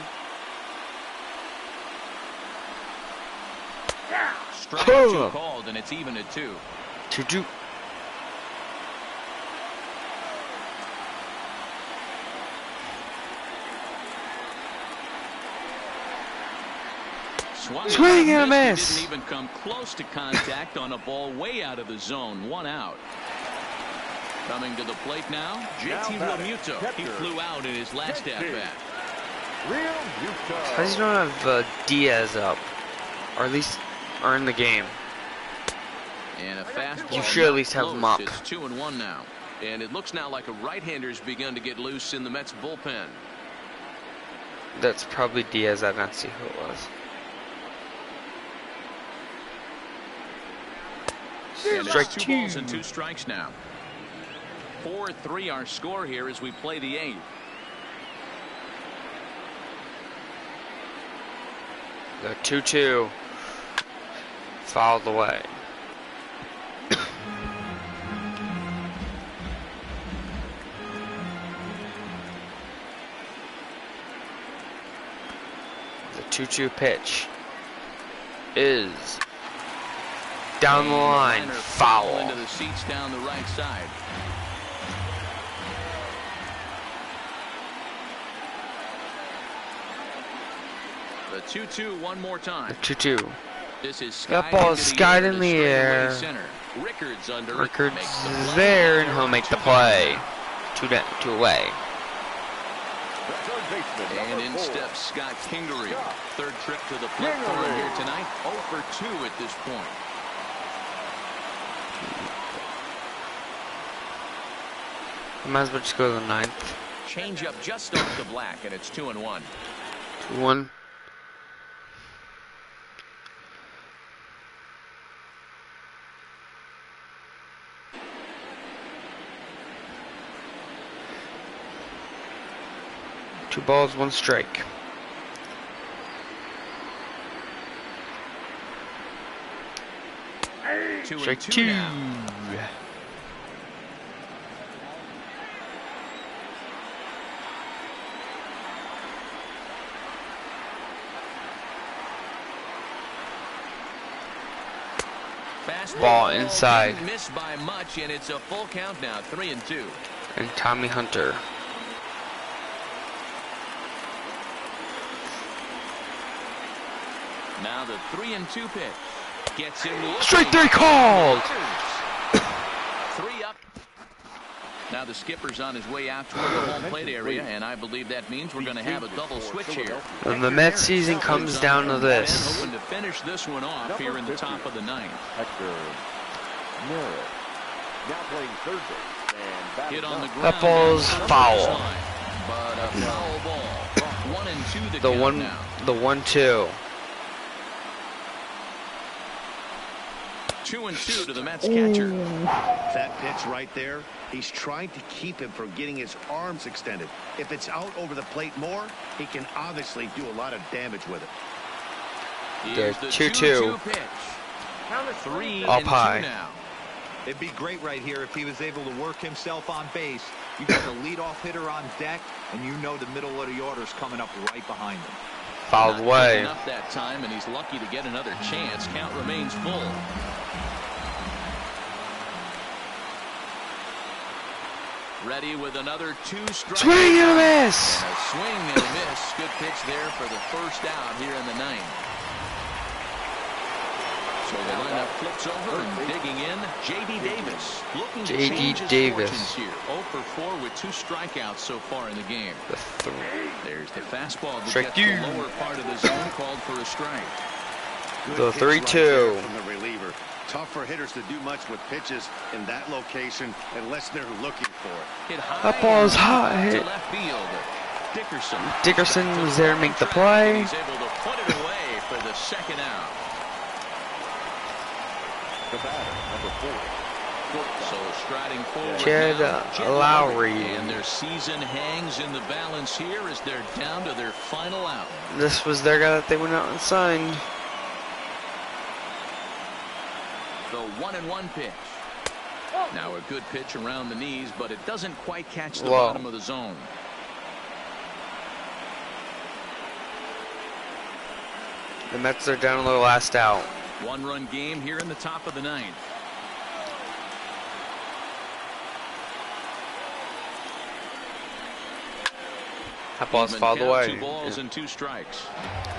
Strike 2 called, and it's even at 2. 2-2. Swing and a miss. Didn't even come close to contact on a ball way out of the zone. 1 out. Coming to the plate now, JT Realmuto. He flew out in his last at-bat. Because you don't have Diaz up, or at least are in the game. And a fastball. You should at least have him up. It's 2-1 now, and it looks now like a right-hander's begun to get loose in the Mets bullpen. That's probably Diaz. I did not see who it was. Strike 2 balls and 2 strikes now. 4-3 our score here as we play the 8th. The 2-2 fouled away. The 2-2 pitch is down the line, foul. Into the seats down the right side. The 2-2 one more time. The 2-2. This is that ball is skied in the air. Rickards under Rickards is there, and he'll make the play. 2 away. And in steps Scott Kingery. Third trip to the plate for him here tonight. 0 for 2 at this point. Might as well just go to the 9th. Change up just off the black, and it's 2-1. 2-1. Two balls, 1 strike. Strike two. Now. Ball inside. Missed by much, and it's a full count now. 3-2. And Tommy Hunter. Now the 3-2 pitch. Gets him. Straight three called. 3 up. Now the skipper's on his way out toward the home plate area, and I believe that means we're going to have a double switch here. And the Mets season comes down to this. Hoping to finish this one off here in the top of the ninth. Now playing third base. Hit on the ground. That ball's foul. But a foul ball. 1-2 The 1-2. 2-2 to the Mets catcher. That pitch right there, he's trying to keep him from getting his arms extended. If it's out over the plate more, he can obviously do a lot of damage with it. Here's the 2-2 pitch. 3-2 up high. Now. It'd be great right here if he was able to work himself on base. You got the leadoff hitter on deck, and you know the middle of the order's coming up right behind him. Fouled away. Enough that time, and he's lucky to get another chance. Count remains full. Ready with another 2 strikes. Swing and a miss. A swing and a miss. Good pitch there for the first out here in the ninth. So the lineup flips over and digging in. J.D. Davis looking to change his fortunes here. 0 for 4 with 2 strikeouts so far in the game. There's the fastball that gets the lower part of the zone, called for a strike. The 3-2 from the reliever. Tough for hitters to do much with pitches in that location unless they're looking for it. Hit high. That ball's high. To left field. Dickerson was there to make the play. He's able to put it away for the second out. The batter, number 4. So striding forward Jed Lowry. And their season hangs in the balance here as they're down to their final out. This was their guy that they went out and signed. The 1-1 pitch. Now a good pitch around the knees, but it doesn't quite catch the bottom of the zone. The Mets are down to their last out. 1-run game here in the top of the ninth. That ball's fouled away. 2 balls and 2 strikes.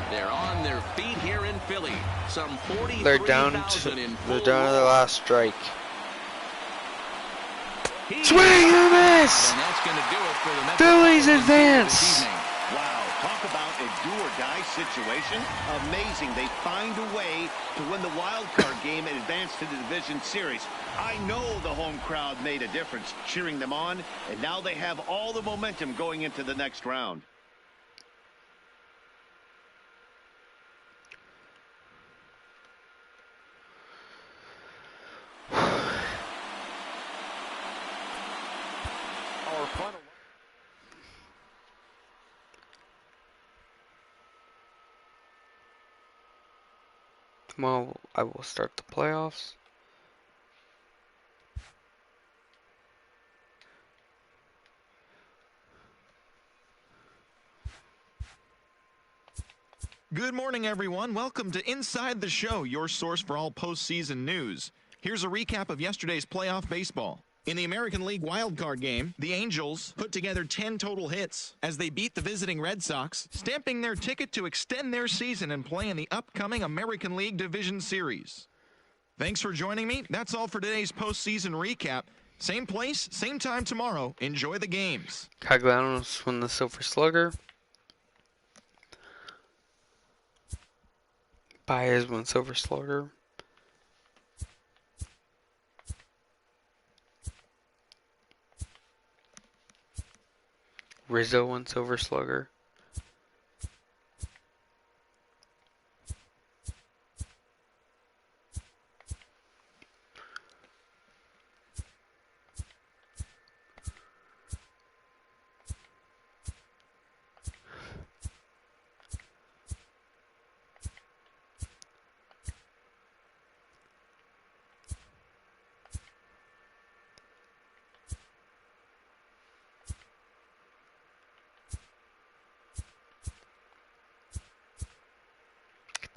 They're on their feet here in Philly. Some 43,000 they're down to their last strike. Swing and a miss. And that's going to do it for the Mets. Phillies advance. Wow, talk about a do-or-die situation. Amazing. They find a way to win the wild card game and advance to the division series. I know the home crowd made a difference cheering them on, and now they have all the momentum going into the next round. Our final. Tomorrow I will start the playoffs. Good morning, everyone. Welcome to Inside the Show, your source for all postseason news. Here's a recap of yesterday's playoff baseball. In the American League wildcard game, the Angels put together 10 total hits as they beat the visiting Red Sox, stamping their ticket to extend their season and play in the upcoming American League Division Series. Thanks for joining me. That's all for today's postseason recap. Same place, same time tomorrow. Enjoy the games. Castellanos won the Silver Slugger. Baez won Silver Slugger. Rizzo won Silver Slugger.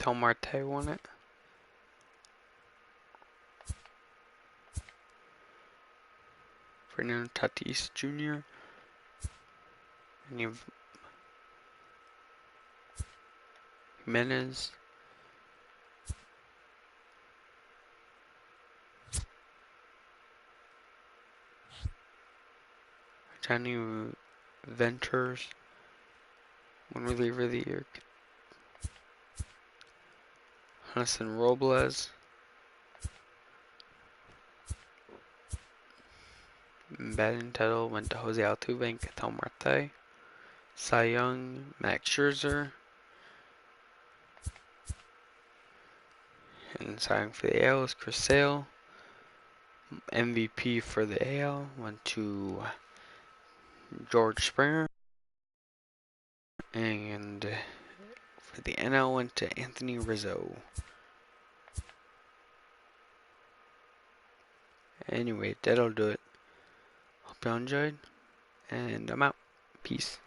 Ketel Marte won it. Fernando Tatis Jr. And you have Jimenez. Johnny Venters. One reliever of the year. Hudson Robles. Batting title went to Jose Altuve and Ketel Marte. Cy Young, Max Scherzer. And Cy Young for the AL is Chris Sale. MVP for the AL went to George Springer. And for the NL went to Anthony Rizzo. Anyway, that'll do it. Hope y'all enjoyed. And I'm out. Peace.